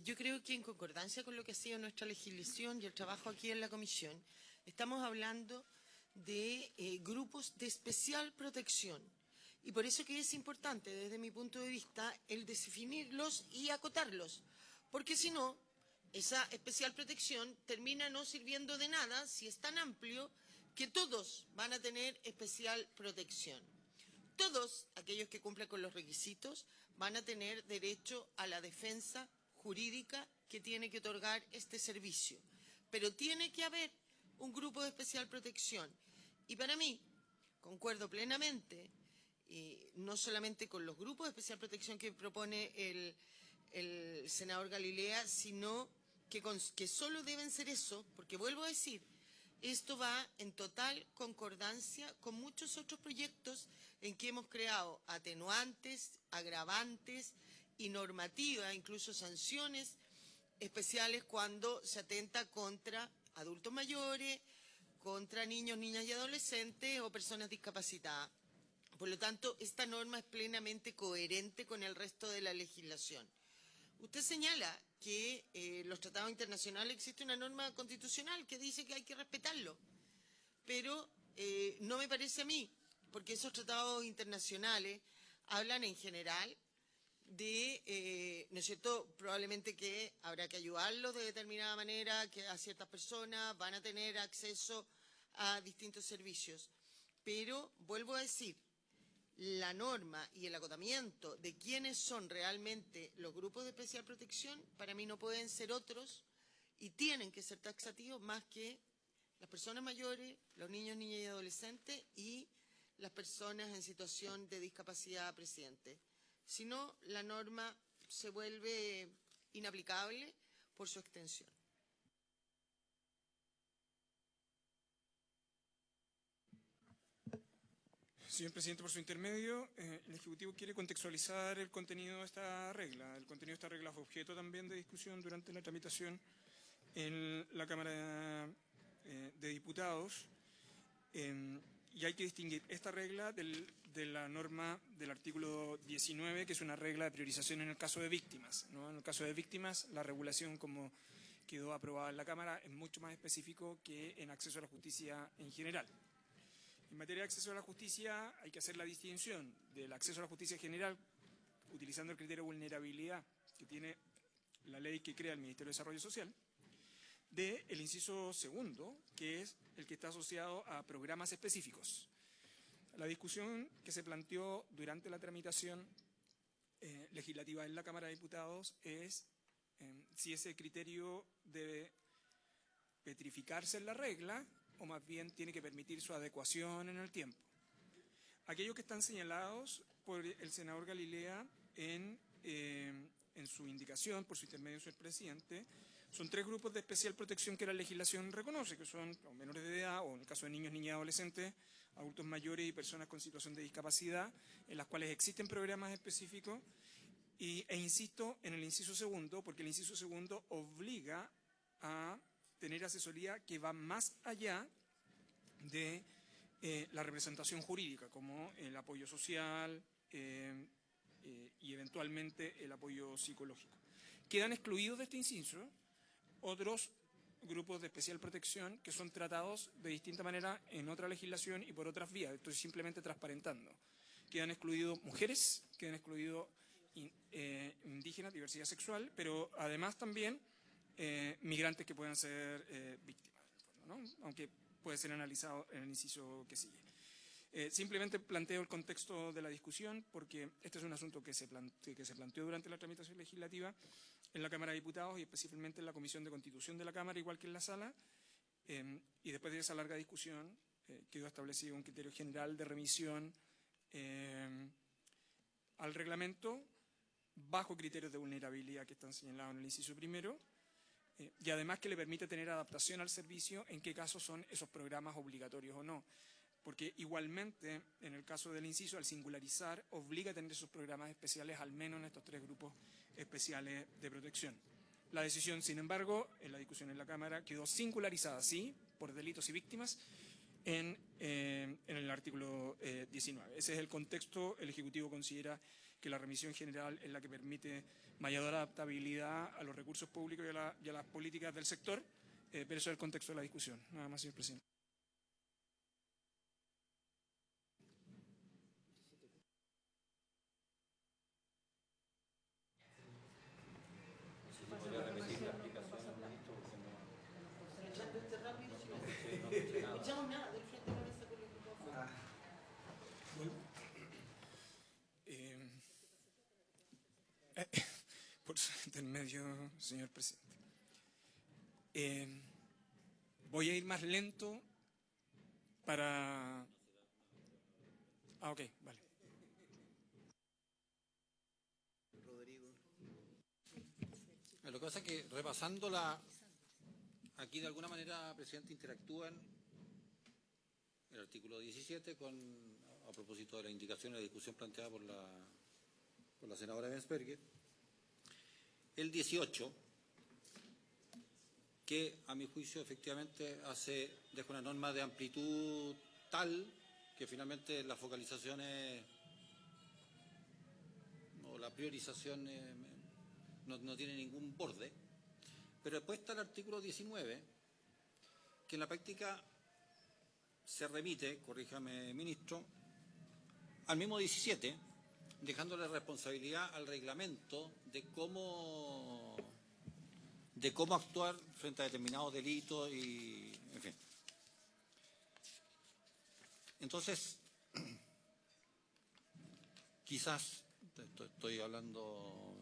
Yo creo que en concordancia con lo que ha sido nuestra legislación y el trabajo aquí en la comisión, estamos hablando de grupos de especial protección. Y por eso que es importante, desde mi punto de vista, el definirlos y acotarlos. Porque si no, esa especial protección termina no sirviendo de nada si es tan amplio que todos van a tener especial protección. Todos aquellos que cumplan con los requisitos van a tener derecho a la defensa jurídica que tiene que otorgar este servicio. Pero tiene que haber un grupo de especial protección. Y para mí, concuerdo plenamente, y no solamente con los grupos de especial protección que propone el senador Galilea, sino que solo deben ser eso, porque vuelvo a decir, esto va en total concordancia con muchos otros proyectos en que hemos creado atenuantes, agravantes y normativa, incluso sanciones especiales cuando se atenta contra adultos mayores, contra niños, niñas y adolescentes o personas discapacitadas. Por lo tanto, esta norma es plenamente coherente con el resto de la legislación. Usted señala que los tratados internacionales existe una norma constitucional que dice que hay que respetarlo, pero no me parece a mí, porque esos tratados internacionales hablan en general de, ¿no es cierto?, probablemente que habrá que ayudarlos de determinada manera, que a ciertas personas van a tener acceso a distintos servicios. Pero, vuelvo a decir, la norma y el acotamiento de quiénes son realmente los grupos de especial protección, para mí no pueden ser otros y tienen que ser taxativos más que las personas mayores, los niños, niñas y adolescentes y las personas en situación de discapacidad, presidente. Si no, la norma se vuelve inaplicable por su extensión. Señor presidente, por su intermedio, el Ejecutivo quiere contextualizar el contenido de esta regla. El contenido de esta regla fue objeto también de discusión durante la tramitación en la Cámara de Diputados. Y hay que distinguir esta regla de la norma del artículo 19, que es una regla de priorización en el caso de víctimas, ¿no? En el caso de víctimas, la regulación, como quedó aprobada en la Cámara, es mucho más específico que en acceso a la justicia en general. En materia de acceso a la justicia hay que hacer la distinción del acceso a la justicia general, utilizando el criterio de vulnerabilidad que tiene la ley que crea el Ministerio de Desarrollo Social, del inciso segundo, que es el que está asociado a programas específicos. La discusión que se planteó durante la tramitación legislativa en la Cámara de Diputados es si ese criterio debe petrificarse en la regla o más bien tiene que permitir su adecuación en el tiempo. Aquellos que están señalados por el senador Galilea en su indicación, por su intermedio, señor presidente, son 3 grupos de especial protección que la legislación reconoce, que son los menores de edad, o en el caso de niños, niñas y adolescentes, adultos mayores y personas con situación de discapacidad, en las cuales existen programas específicos, e insisto en el inciso segundo, porque el inciso segundo obliga a tener asesoría que va más allá de la representación jurídica, como el apoyo social y eventualmente el apoyo psicológico. Quedan excluidos de este inciso otros grupos de especial protección que son tratados de distinta manera en otra legislación y por otras vías. Estoy simplemente transparentando. Quedan excluidos mujeres, quedan excluidos indígenas, diversidad sexual, pero además también migrantes que puedan ser víctimas, ¿no? Aunque puede ser analizado en el inciso que sigue. Simplemente planteo el contexto de la discusión porque este es un asunto que se planteó durante la tramitación legislativa en la Cámara de Diputados y específicamente en la Comisión de Constitución de la Cámara, igual que en la Sala, y después de esa larga discusión quedó establecido un criterio general de remisión al reglamento bajo criterios de vulnerabilidad que están señalados en el inciso primero, y además que le permite tener adaptación al servicio en qué casos son esos programas obligatorios o no. Porque igualmente, en el caso del inciso, al singularizar, obliga a tener esos programas especiales, al menos en estos 3 grupos especiales de protección. La decisión, sin embargo, en la discusión en la Cámara, quedó singularizada, sí, por delitos y víctimas, en el artículo 19. Ese es el contexto. El Ejecutivo considera que la remisión general es la que permite mayor adaptabilidad a los recursos públicos y a las políticas del sector, pero eso es el contexto de la discusión. Nada más, señor presidente. Por su intermedio, señor presidente. Voy a ir más lento para... ok, vale. Rodrigo. Lo que pasa es que repasando aquí de alguna manera, presidente, interactúan el artículo 17 a propósito de la indicación y la discusión planteada por la senadora Bensberger. El 18, que a mi juicio efectivamente deja una norma de amplitud tal que finalmente las focalizaciones o la priorización no tiene ningún borde. Pero después está el artículo 19, que en la práctica se remite, corríjame ministro, al mismo 17, dejándole responsabilidad al reglamento de cómo actuar frente a determinados delitos y, en fin. Entonces, quizás, estoy hablando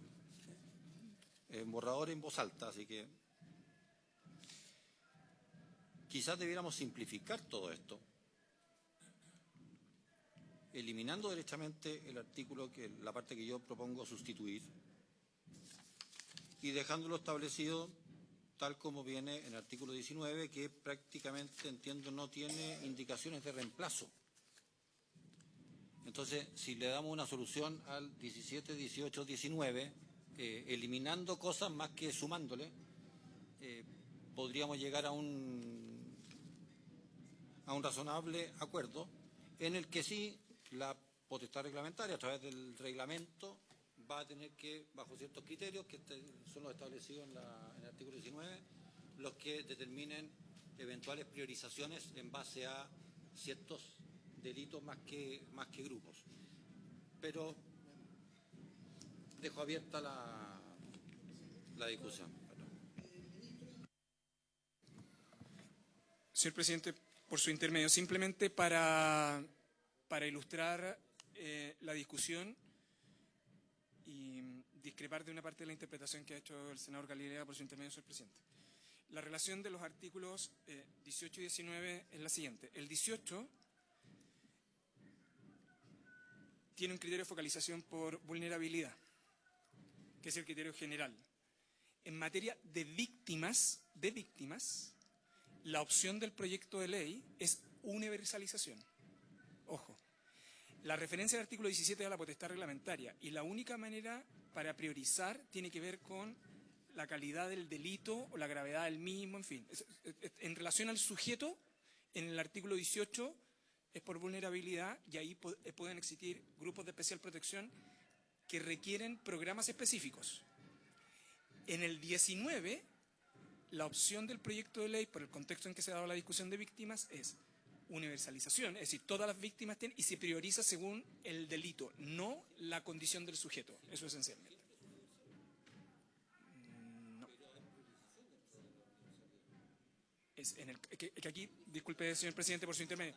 en borrador en voz alta, así que quizás debiéramos simplificar todo esto, eliminando derechamente el artículo, la parte que yo propongo sustituir, y dejándolo establecido tal como viene en el artículo 19, que prácticamente, entiendo, no tiene indicaciones de reemplazo. Entonces, si le damos una solución al 17, 18, 19, eliminando cosas más que sumándole, podríamos llegar a un razonable acuerdo en el que sí la potestad reglamentaria a través del reglamento va a tener que, bajo ciertos criterios que son los establecidos en el artículo 19, los que determinen eventuales priorizaciones en base a ciertos delitos más que grupos. Pero dejo abierta la discusión. Señor presidente, por su intermedio, simplemente para ilustrar la discusión y discrepar de una parte de la interpretación que ha hecho el senador Galilea por su intermedio, señor presidente. La relación de los artículos 18 y 19 es la siguiente. El 18 tiene un criterio de focalización por vulnerabilidad, que es el criterio general. En materia de víctimas, la opción del proyecto de ley es universalización. Ojo, la referencia del artículo 17 es a la potestad reglamentaria y la única manera para priorizar tiene que ver con la calidad del delito o la gravedad del mismo, en fin. En relación al sujeto, en el artículo 18 es por vulnerabilidad y ahí pueden existir grupos de especial protección que requieren programas específicos. En el 19, la opción del proyecto de ley, por el contexto en que se ha dado la discusión de víctimas, es universalización, es decir, todas las víctimas tienen y se prioriza según el delito, no la condición del sujeto. Eso esencialmente. No. Es que aquí, disculpe, señor presidente, por su intermedio.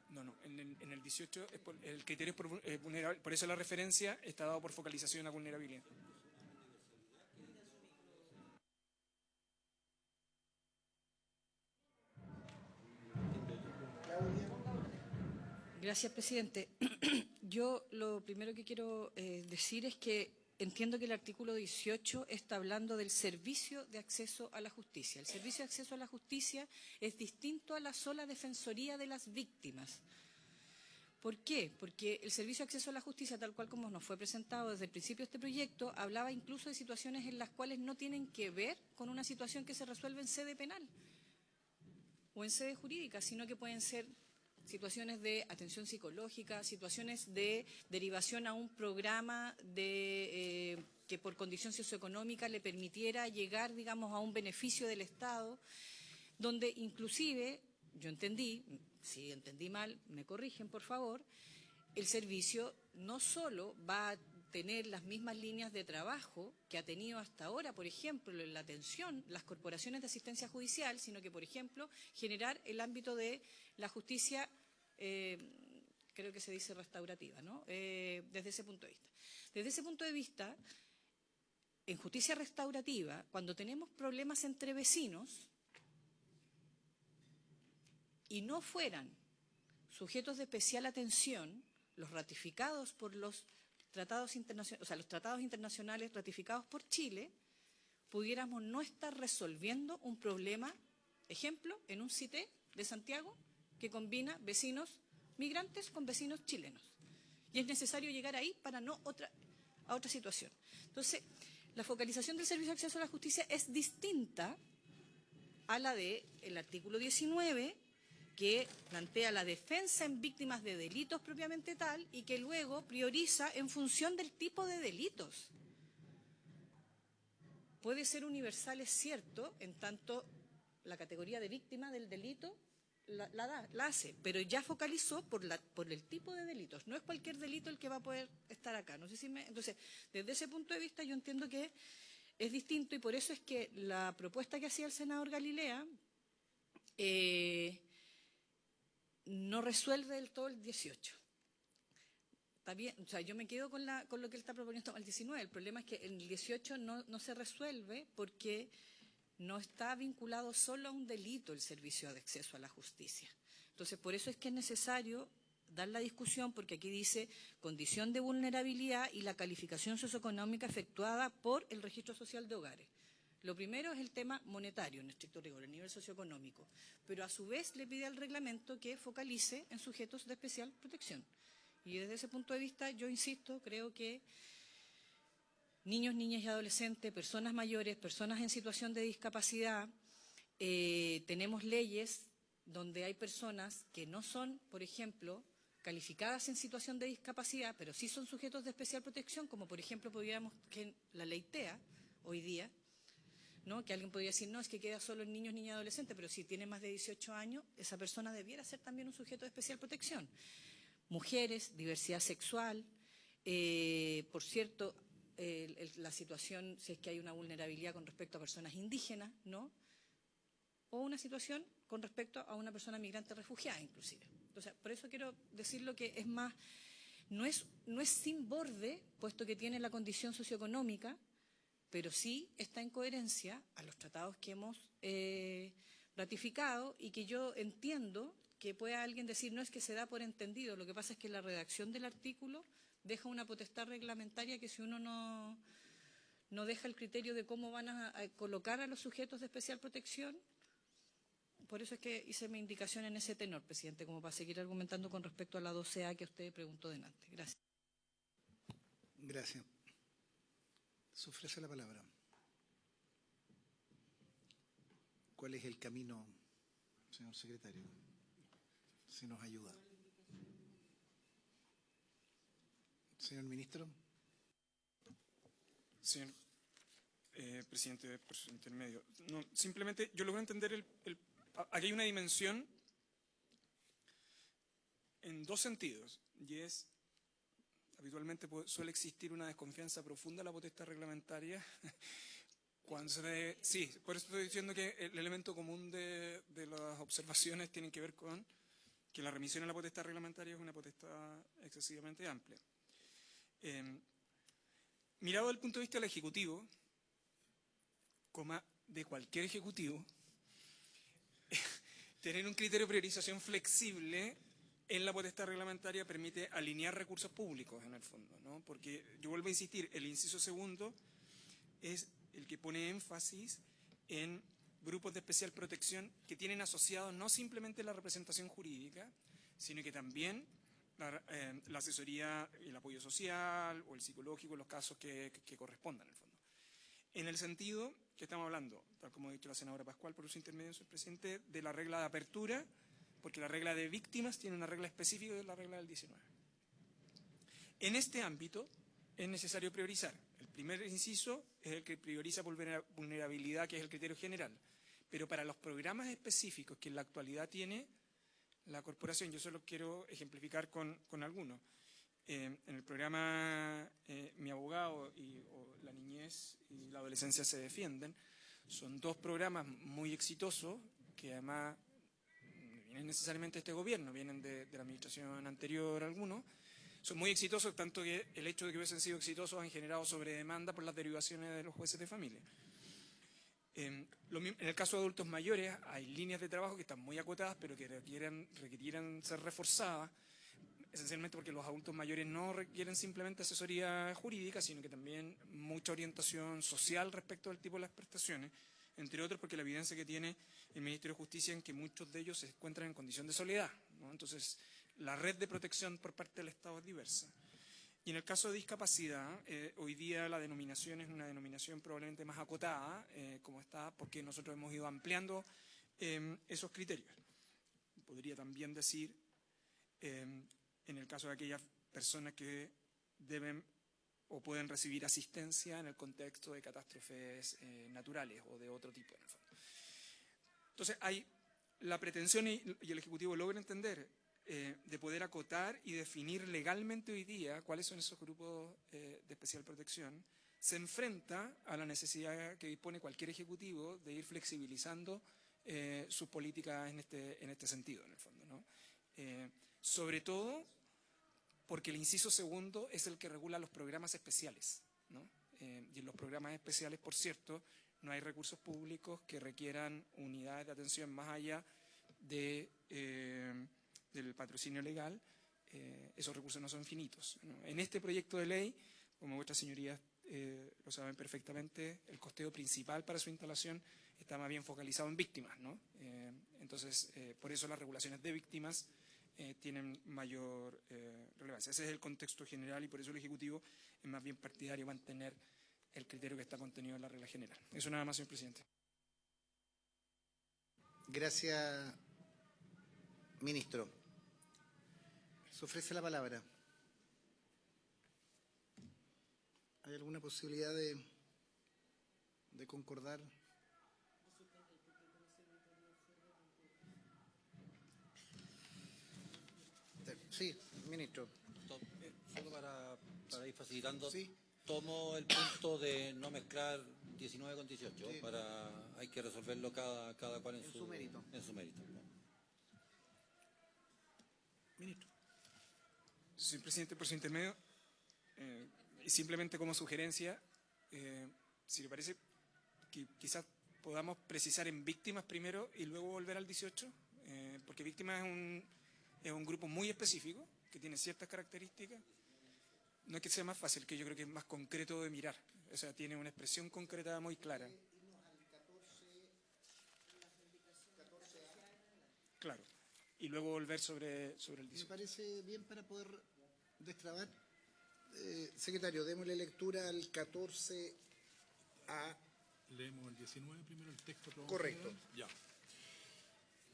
No, en el 18 el criterio es por vulnerabilidad, por eso la referencia está dado por focalización a vulnerabilidad. Gracias, presidente. Yo lo primero que quiero decir es que entiendo que el artículo 18 está hablando del servicio de acceso a la justicia. El servicio de acceso a la justicia es distinto a la sola defensoría de las víctimas. ¿Por qué? Porque el servicio de acceso a la justicia, tal cual como nos fue presentado desde el principio de este proyecto, hablaba incluso de situaciones en las cuales no tienen que ver con una situación que se resuelve en sede penal o en sede jurídica, sino que pueden ser situaciones de atención psicológica, situaciones de derivación a un programa que por condición socioeconómica le permitiera llegar, digamos, a un beneficio del Estado, donde inclusive, yo entendí, si entendí mal, me corrigen por favor, el servicio no solo va a tener las mismas líneas de trabajo que ha tenido hasta ahora, por ejemplo, en la atención, las corporaciones de asistencia judicial, sino que, por ejemplo, generar el ámbito de la justicia, creo que se dice restaurativa, ¿no? Desde ese punto de vista. Desde ese punto de vista, en justicia restaurativa, cuando tenemos problemas entre vecinos y no fueran sujetos de especial atención, los ratificados por los tratados internacionales, o sea, los tratados internacionales ratificados por Chile, pudiéramos no estar resolviendo un problema, ejemplo, en un CITE de Santiago que combina vecinos migrantes con vecinos chilenos. Y es necesario llegar ahí para no a otra situación. Entonces, la focalización del servicio de acceso a la justicia es distinta a la del artículo 19, que plantea la defensa en víctimas de delitos propiamente tal y que luego prioriza en función del tipo de delitos. Puede ser universal, es cierto, en tanto la categoría de víctima del delito la hace, pero ya focalizó por el tipo de delitos. No es cualquier delito el que va a poder estar acá. No sé si entonces, desde ese punto de vista yo entiendo que es distinto y por eso es que la propuesta que hacía el senador Galilea no resuelve del todo el 18. Está bien, o sea, yo me quedo con lo que él está proponiendo al 19. El problema es que en el 18 no se resuelve porque no está vinculado solo a un delito el servicio de acceso a la justicia. Entonces, por eso es que es necesario dar la discusión, porque aquí dice condición de vulnerabilidad y la calificación socioeconómica efectuada por el Registro Social de Hogares. Lo primero es el tema monetario, en estricto rigor, el nivel socioeconómico, pero a su vez le pide al reglamento que focalice en sujetos de especial protección. Y desde ese punto de vista, yo insisto, creo que niños, niñas y adolescentes, personas mayores, personas en situación de discapacidad, tenemos leyes donde hay personas que no son, por ejemplo, calificadas en situación de discapacidad, pero sí son sujetos de especial protección, como por ejemplo podríamos que la ley TEA hoy día, ¿no? Que alguien podría decir, no, es que queda solo en niños, niñas y adolescentes, pero si tiene más de 18 años, esa persona debiera ser también un sujeto de especial protección. Mujeres, diversidad sexual, por cierto, la situación, si es que hay una vulnerabilidad con respecto a personas indígenas, ¿no? O una situación con respecto a una persona migrante refugiada, inclusive. Entonces, por eso quiero decir lo que es más, no es sin borde, puesto que tiene la condición socioeconómica, pero sí está en coherencia a los tratados que hemos ratificado y que yo entiendo que pueda alguien decir, no es que se da por entendido, lo que pasa es que la redacción del artículo deja una potestad reglamentaria que si uno no deja el criterio de cómo van a colocar a los sujetos de especial protección. Por eso es que hice mi indicación en ese tenor, presidente, como para seguir argumentando con respecto a la 12A que usted preguntó delante. Gracias. Gracias. Se ofrece la palabra. ¿Cuál es el camino, señor secretario? Si nos ayuda. Señor ministro. Señor presidente, por su intermedio. No, simplemente yo logro entender aquí hay una dimensión en dos sentidos, y es, habitualmente suele existir una desconfianza profunda en la potestad reglamentaria, cuando sí, por eso estoy diciendo que el elemento común de las observaciones tienen que ver con que la remisión a la potestad reglamentaria es una potestad excesivamente amplia. Mirado desde el punto de vista del Ejecutivo, de cualquier Ejecutivo, tener un criterio de priorización flexible en la potestad reglamentaria permite alinear recursos públicos en el fondo, ¿no? Porque, yo vuelvo a insistir, el inciso segundo es el que pone énfasis en grupos de especial protección que tienen asociados no simplemente la representación jurídica, sino que también la asesoría, el apoyo social o el psicológico en los casos que correspondan, en el fondo. En el sentido que estamos hablando, tal como ha dicho la senadora Pascual por su intermedio, señor presidente, de la regla de apertura, porque la regla de víctimas tiene una regla específica de la regla del 19. En este ámbito es necesario priorizar. El primer inciso es el que prioriza vulnerabilidad, que es el criterio general. Pero para los programas específicos que en la actualidad tiene la corporación, yo solo quiero ejemplificar con algunos. En el programa Mi Abogado o La Niñez y la Adolescencia se defienden, son dos programas muy exitosos que además no vienen necesariamente de este gobierno, vienen de la administración anterior algunos. Son muy exitosos, tanto que el hecho de que hubiesen sido exitosos han generado sobredemanda por las derivaciones de los jueces de familia. En el caso de adultos mayores hay líneas de trabajo que están muy acotadas, pero que requirieran ser reforzadas, esencialmente porque los adultos mayores no requieren simplemente asesoría jurídica, sino que también mucha orientación social respecto al tipo de las prestaciones, entre otros porque la evidencia que tiene el Ministerio de Justicia en que muchos de ellos se encuentran en condición de soledad, ¿no? Entonces, la red de protección por parte del Estado es diversa. Y en el caso de discapacidad, hoy día la denominación es una denominación probablemente más acotada, como está, porque nosotros hemos ido ampliando esos criterios. Podría también decir, en el caso de aquellas personas que deben o pueden recibir asistencia en el contexto de catástrofes naturales o de otro tipo, en el fondo. Entonces, hay la pretensión, y el Ejecutivo logra entender, de poder acotar y definir legalmente hoy día cuáles son esos grupos de especial protección, se enfrenta a la necesidad que dispone cualquier Ejecutivo de ir flexibilizando sus políticas en este sentido, en el fondo, ¿no? Sobre todo porque el inciso segundo es el que regula los programas especiales, ¿no? Y en los programas especiales, por cierto, no hay recursos públicos que requieran unidades de atención más allá del patrocinio legal. Esos recursos no son finitos, ¿no? En este proyecto de ley, como vuestras señorías lo saben perfectamente, el costeo principal para su instalación está más bien focalizado en víctimas, ¿no? Entonces, por eso las regulaciones de víctimas tienen mayor relevancia. Ese es el contexto general y por eso el Ejecutivo es más bien partidario mantener el criterio que está contenido en la regla general. Eso nada más, señor presidente. Gracias, ministro. Se ofrece la palabra. ¿Hay alguna posibilidad de concordar? Sí, ministro. Solo para ir facilitando, Sí. tomo el punto de no mezclar 19 con 18, Sí. hay que resolverlo cada cual en su mérito. En su mérito. Ministro. Señor presidente, por su intermedio, y simplemente como sugerencia, si le parece que quizás podamos precisar en víctimas primero y luego volver al 18, porque víctimas es un grupo muy específico que tiene ciertas características. No es que sea más fácil, que yo creo que es más concreto de mirar, o sea, tiene una expresión concreta muy clara. Claro, y luego volver sobre el 18. Me parece bien para poder destrabar. Secretario, démosle lectura al 14A. Leemos el 19 primero, el texto. Correcto. Ya.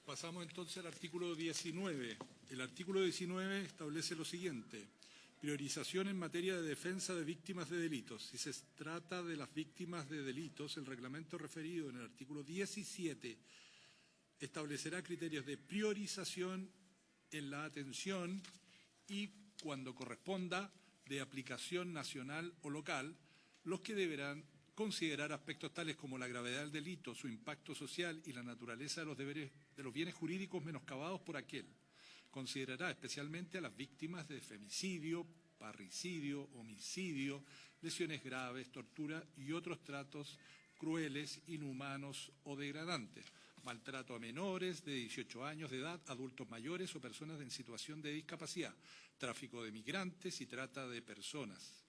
Pasamos entonces al artículo 19. El artículo 19 establece lo siguiente. Priorización en materia de defensa de víctimas de delitos. Si se trata de las víctimas de delitos, el reglamento referido en el artículo 17 establecerá criterios de priorización en la atención y, cuando corresponda, de aplicación nacional o local, los que deberán considerar aspectos tales como la gravedad del delito, su impacto social y la naturaleza de los bienes jurídicos menoscabados por aquel. Considerará especialmente a las víctimas de femicidio, parricidio, homicidio, lesiones graves, tortura y otros tratos crueles, inhumanos o degradantes, maltrato a menores de 18 años de edad, adultos mayores o personas en situación de discapacidad, tráfico de migrantes y trata de personas,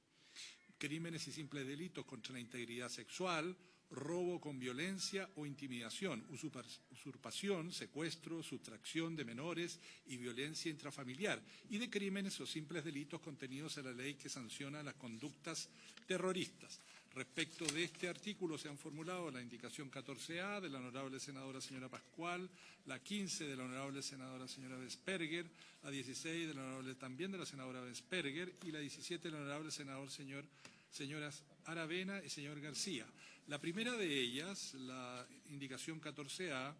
crímenes y simples delitos contra la integridad sexual, robo con violencia o intimidación, usurpación, secuestro, sustracción de menores y violencia intrafamiliar, y de crímenes o simples delitos contenidos en la ley que sanciona las conductas terroristas. Respecto de este artículo se han formulado la indicación 14A de la honorable senadora señora Pascual, la 15 de la honorable senadora señora Vesperger, la 16 de la honorable también de la senadora Vesperger y la 17 del honorable senador señoras Aravena y señor García. La primera de ellas, la indicación 14A,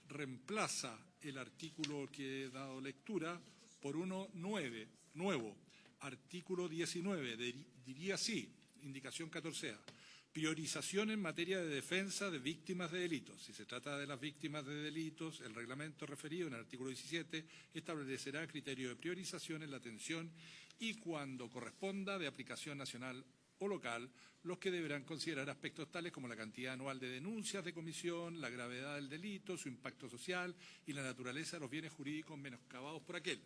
reemplaza el artículo que he dado lectura por uno nuevo, artículo 19, diría así, indicación 14A. Priorización en materia de defensa de víctimas de delitos. Si se trata de las víctimas de delitos, el reglamento referido en el artículo 17 establecerá criterio de priorización en la atención y, cuando corresponda, de aplicación nacional o local, los que deberán considerar aspectos tales como la cantidad anual de denuncias de comisión, la gravedad del delito, su impacto social y la naturaleza de los bienes jurídicos menoscabados por aquel.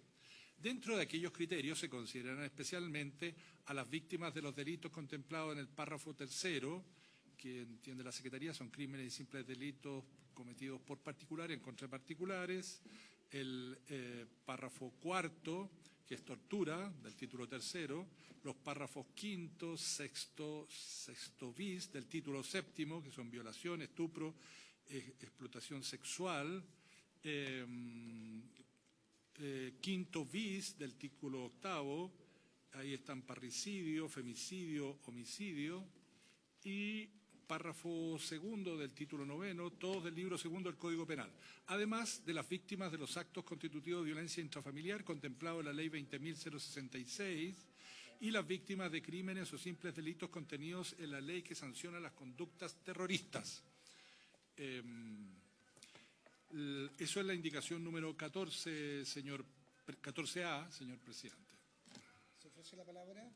Dentro de aquellos criterios se considerarán especialmente a las víctimas de los delitos contemplados en el párrafo tercero, que entiende la Secretaría son crímenes y simples delitos cometidos por particulares en contra de particulares, el párrafo cuarto, que es tortura, del título tercero, los párrafos quinto, sexto bis, del título séptimo, que son violación, estupro, explotación sexual, quinto bis del título octavo, ahí están parricidio, femicidio, homicidio, y párrafo segundo del título noveno, todos del libro segundo del Código Penal. Además de las víctimas de los actos constitutivos de violencia intrafamiliar contemplado en la Ley 20.066 y las víctimas de crímenes o simples delitos contenidos en la ley que sanciona las conductas terroristas. Eso es la indicación número 14, 14A, señor presidente. ¿Se ofrece la palabra?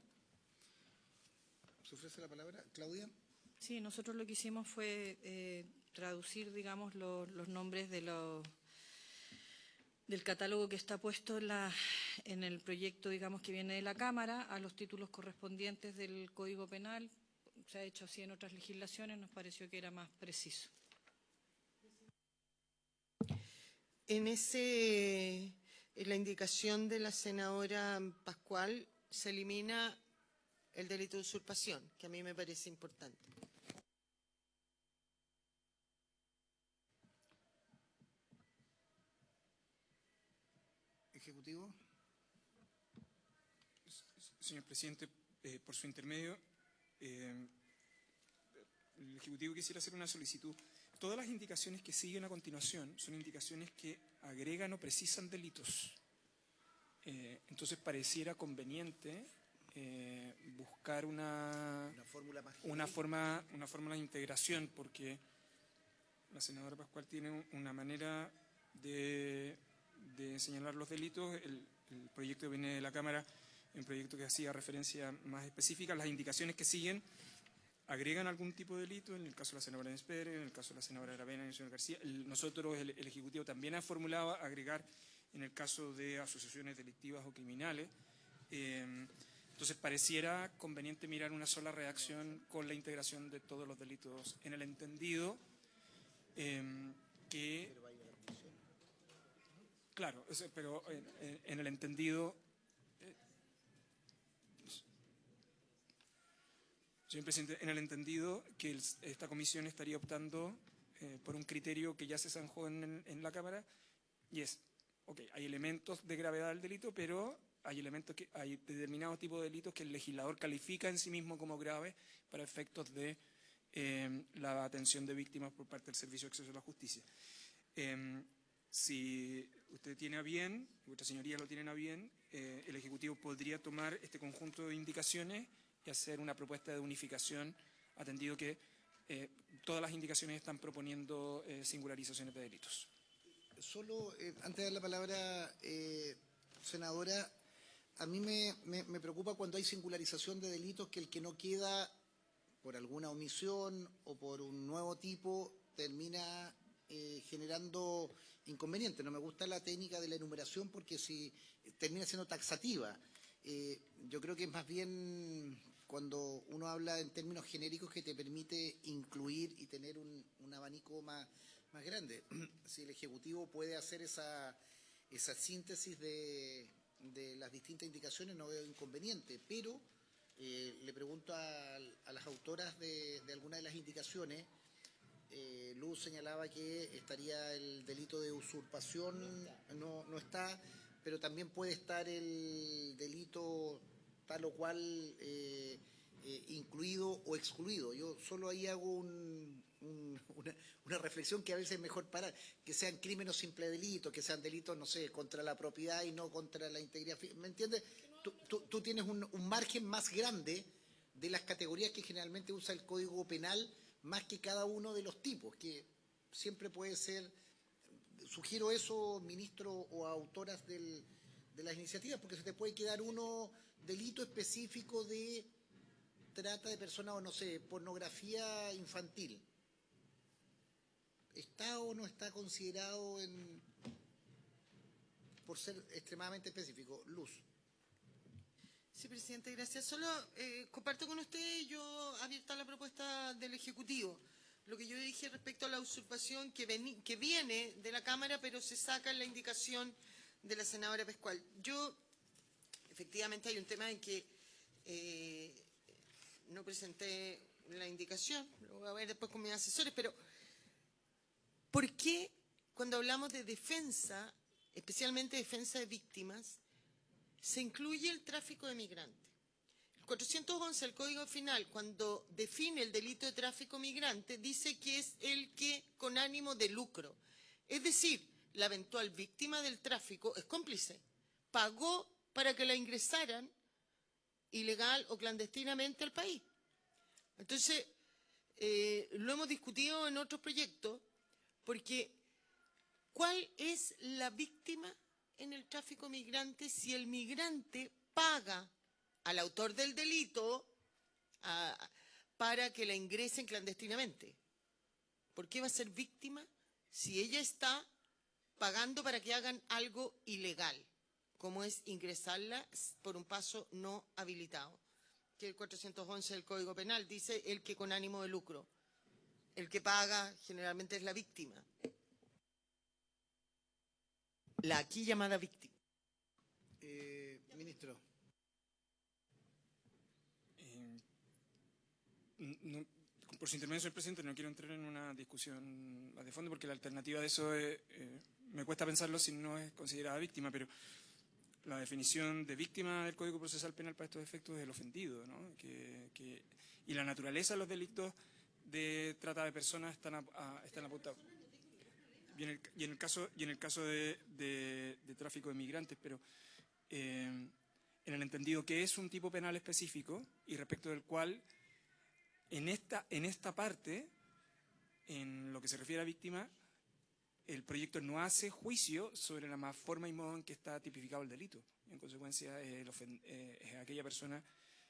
¿Se ofrece la palabra? ¿Claudia? Sí, nosotros lo que hicimos fue traducir, digamos, los nombres del catálogo que está puesto en el proyecto, digamos, que viene de la Cámara, a los títulos correspondientes del Código Penal, se ha hecho así en otras legislaciones, nos pareció que era más preciso. En la indicación de la senadora Pascual se elimina el delito de usurpación, que a mí me parece importante. Ejecutivo. Señor presidente, por su intermedio, el Ejecutivo quisiera hacer una solicitud. Todas las indicaciones que siguen a continuación son indicaciones que agregan o precisan delitos. Entonces pareciera conveniente buscar una fórmula más una fórmula de integración, porque la senadora Pascual tiene una manera de señalar los delitos. El proyecto que viene de la Cámara, un proyecto que hacía referencia más específica. Las indicaciones que siguen agregan algún tipo de delito, en el caso de la senadora Inés Pérez, en el caso de la senadora Aravena y el señor García. Nosotros, el Ejecutivo, también ha formulado agregar en el caso de asociaciones delictivas o criminales. Entonces pareciera conveniente mirar una sola redacción con la integración de todos los delitos, en el entendido que... Claro, pero en el entendido... Señor presidente, en el entendido que esta comisión estaría optando por un criterio que ya se zanjó en la Cámara, y es, ok, hay elementos de gravedad del delito, pero hay determinados tipos de delitos que el legislador califica en sí mismo como graves para efectos de la atención de víctimas por parte del Servicio de Acceso a la Justicia. Si usted tiene a bien, vuestra señoría lo tienen a bien, el Ejecutivo podría tomar este conjunto de indicaciones y hacer una propuesta de unificación, atendido que todas las indicaciones están proponiendo singularizaciones de delitos. Solo, antes de dar la palabra, senadora, a mí me preocupa cuando hay singularización de delitos que el que no queda por alguna omisión o por un nuevo tipo termina generando inconvenientes. No me gusta la técnica de la enumeración porque si termina siendo taxativa. Yo creo que es más bien cuando uno habla en términos genéricos que te permite incluir y tener un abanico más grande. Si el Ejecutivo puede hacer esa síntesis de las distintas indicaciones, no veo inconveniente, pero le pregunto a las autoras de algunas de las indicaciones. Luz señalaba que estaría el delito de usurpación, no está, pero también puede estar el delito tal o cual incluido o excluido. Yo solo ahí hago una reflexión que a veces es mejor parar, que sean crímenes o simples delitos, que sean delitos, no sé, contra la propiedad y no contra la integridad. ¿Me entiendes? Tú tienes un margen más grande de las categorías que generalmente usa el Código Penal, más que cada uno de los tipos, que siempre puede ser. Sugiero eso, ministro o autoras de las iniciativas, porque se te puede quedar uno delito específico de trata de personas o, no sé, pornografía infantil. ¿Está o no está considerado por ser extremadamente específico? Luz. Sí, presidente, gracias. Solo comparto con usted, yo abierta la propuesta del Ejecutivo. Lo que yo dije respecto a la usurpación que viene de la Cámara, pero se saca en la indicación de la senadora Pascual. Efectivamente hay un tema en que no presenté la indicación, lo voy a ver después con mis asesores, pero ¿por qué cuando hablamos de defensa, especialmente defensa de víctimas, se incluye el tráfico de migrantes? El 411 del Código Penal, cuando define el delito de tráfico migrante, dice que es el que con ánimo de lucro. Es decir, la eventual víctima del tráfico es cómplice. Pagó para que la ingresaran ilegal o clandestinamente al país. Entonces, lo hemos discutido en otros proyectos, porque ¿cuál es la víctima en el tráfico migrante si el migrante paga al autor del delito para que la ingresen clandestinamente? ¿Por qué va a ser víctima si ella está pagando para que hagan algo ilegal, como es ingresarla por un paso no habilitado? que el 411 del Código Penal. Dice el que con ánimo de lucro. El que paga generalmente es la víctima. La aquí llamada víctima. Ministro. No, por su intervención, señor presidente, no quiero entrar en una discusión más de fondo porque la alternativa de eso me cuesta pensarlo si no es considerada víctima, pero la definición de víctima del Código Procesal Penal para estos efectos es el ofendido, ¿no? Y la naturaleza de los delitos de trata de personas están apuntados. Y en el caso de tráfico de migrantes, pero en el entendido que es un tipo penal específico y respecto del cual en esta parte, en lo que se refiere a víctima, el proyecto no hace juicio sobre la forma y modo en que está tipificado el delito. En consecuencia, es aquella persona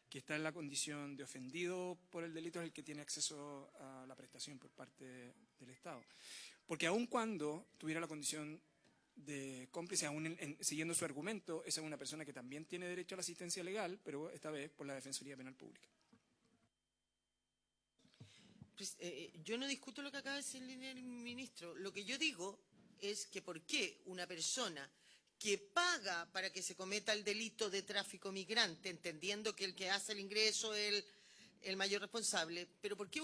que está en la condición de ofendido por el delito es el que tiene acceso a la prestación por parte del Estado. Porque aun cuando tuviera la condición de cómplice, aún siguiendo su argumento, esa es una persona que también tiene derecho a la asistencia legal, pero esta vez por la Defensoría Penal Pública. Yo no discuto lo que acaba de decir el ministro. Lo que yo digo es que por qué una persona que paga para que se cometa el delito de tráfico migrante, entendiendo que el que hace el ingreso es el mayor responsable, pero ¿por qué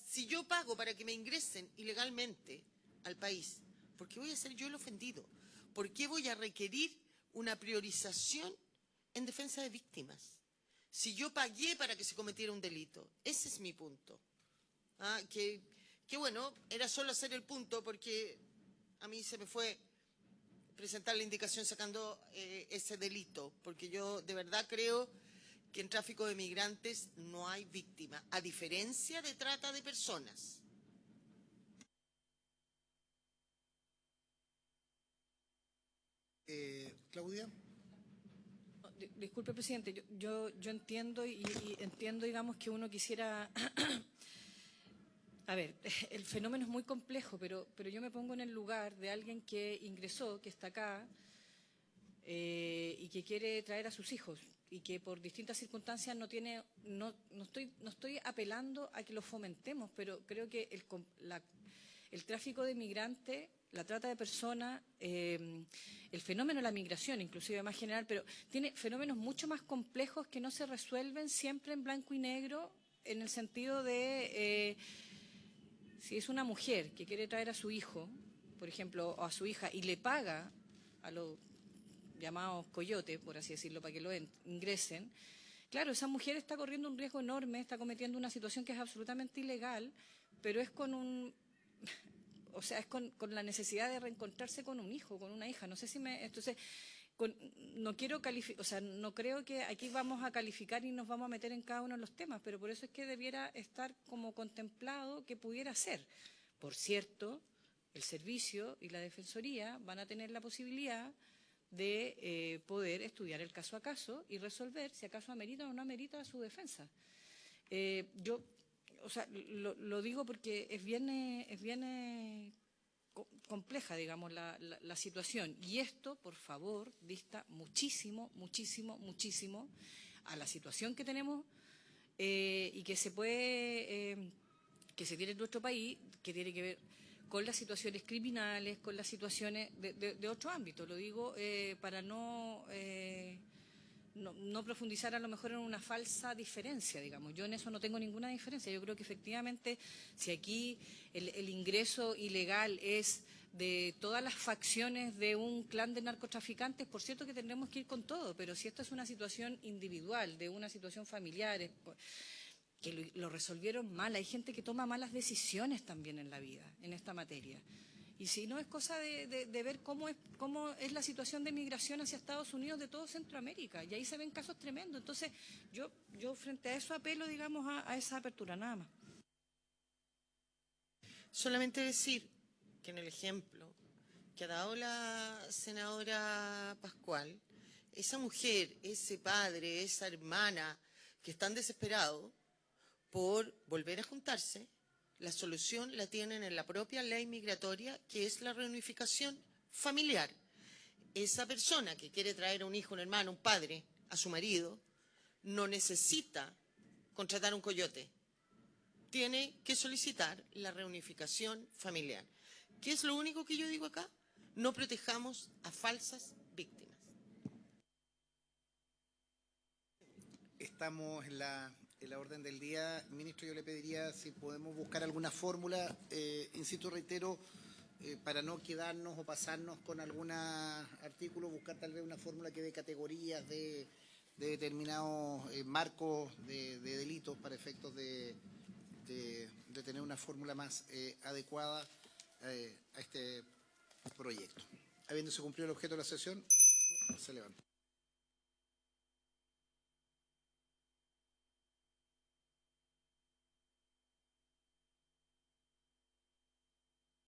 si yo pago para que me ingresen ilegalmente al país, ¿por qué voy a ser yo el ofendido? ¿Por qué voy a requerir una priorización en defensa de víctimas? Si yo pagué para que se cometiera un delito, ese es mi punto. Que bueno, era solo hacer el punto porque a mí se me fue presentar la indicación sacando ese delito, porque yo de verdad creo que en tráfico de migrantes no hay víctima, a diferencia de trata de personas. Claudia. Disculpe, presidente, yo entiendo y entiendo, digamos, que uno quisiera... A ver, el fenómeno es muy complejo, pero yo me pongo en el lugar de alguien que ingresó, que está acá y que quiere traer a sus hijos y que por distintas circunstancias no estoy apelando a que lo fomentemos, pero creo que el tráfico de migrantes, la trata de personas, el fenómeno de la migración, inclusive más general, pero tiene fenómenos mucho más complejos que no se resuelven siempre en blanco y negro, en el sentido de... si es una mujer que quiere traer a su hijo, por ejemplo, o a su hija, y le paga a los llamados coyotes, por así decirlo, para que lo ingresen, claro, esa mujer está corriendo un riesgo enorme, está cometiendo una situación que es absolutamente ilegal, pero es con con la necesidad de reencontrarse con un hijo, con una hija. No sé si entonces, no quiero no creo que aquí vamos a calificar y nos vamos a meter en cada uno de los temas, pero por eso es que debiera estar como contemplado que pudiera ser. Por cierto, el servicio y la Defensoría van a tener la posibilidad de poder estudiar el caso a caso y resolver si acaso amerita o no amerita su defensa. Lo digo porque es bien compleja, digamos, la situación. Y esto, por favor, dista muchísimo, muchísimo, muchísimo a la situación que tenemos y que se tiene en nuestro país, que tiene que ver con las situaciones criminales, con las situaciones de otro ámbito. Lo digo para no profundizar a lo mejor en una falsa diferencia, digamos. Yo en eso no tengo ninguna diferencia. Yo creo que efectivamente si aquí el ingreso ilegal es de todas las facciones de un clan de narcotraficantes, por cierto que tendremos que ir con todo, pero si esto es una situación individual, de una situación familiar, que lo resolvieron mal, hay gente que toma malas decisiones también en la vida, en esta materia. Y si no, es cosa de ver cómo es la situación de migración hacia Estados Unidos de todo Centroamérica. Y ahí se ven casos tremendos. Entonces, yo frente a eso apelo, digamos, a esa apertura, nada más. Solamente decir que en el ejemplo que ha dado la senadora Pascual, esa mujer, ese padre, esa hermana que están desesperados por volver a juntarse, la solución la tienen en la propia ley migratoria, que es la reunificación familiar. Esa persona que quiere traer a un hijo, un hermano, un padre, a su marido, no necesita contratar un coyote. Tiene que solicitar la reunificación familiar. ¿Qué es lo único que yo digo acá? No protejamos a falsas víctimas. Estamos en la orden del día. Ministro, yo le pediría si podemos buscar alguna fórmula, insisto, reitero, para no quedarnos o pasarnos con algún artículo, buscar tal vez una fórmula que dé categorías de determinados marcos de delitos para efectos de tener una fórmula más adecuada a este proyecto. Habiéndose cumplido el objeto de la sesión, se levanta.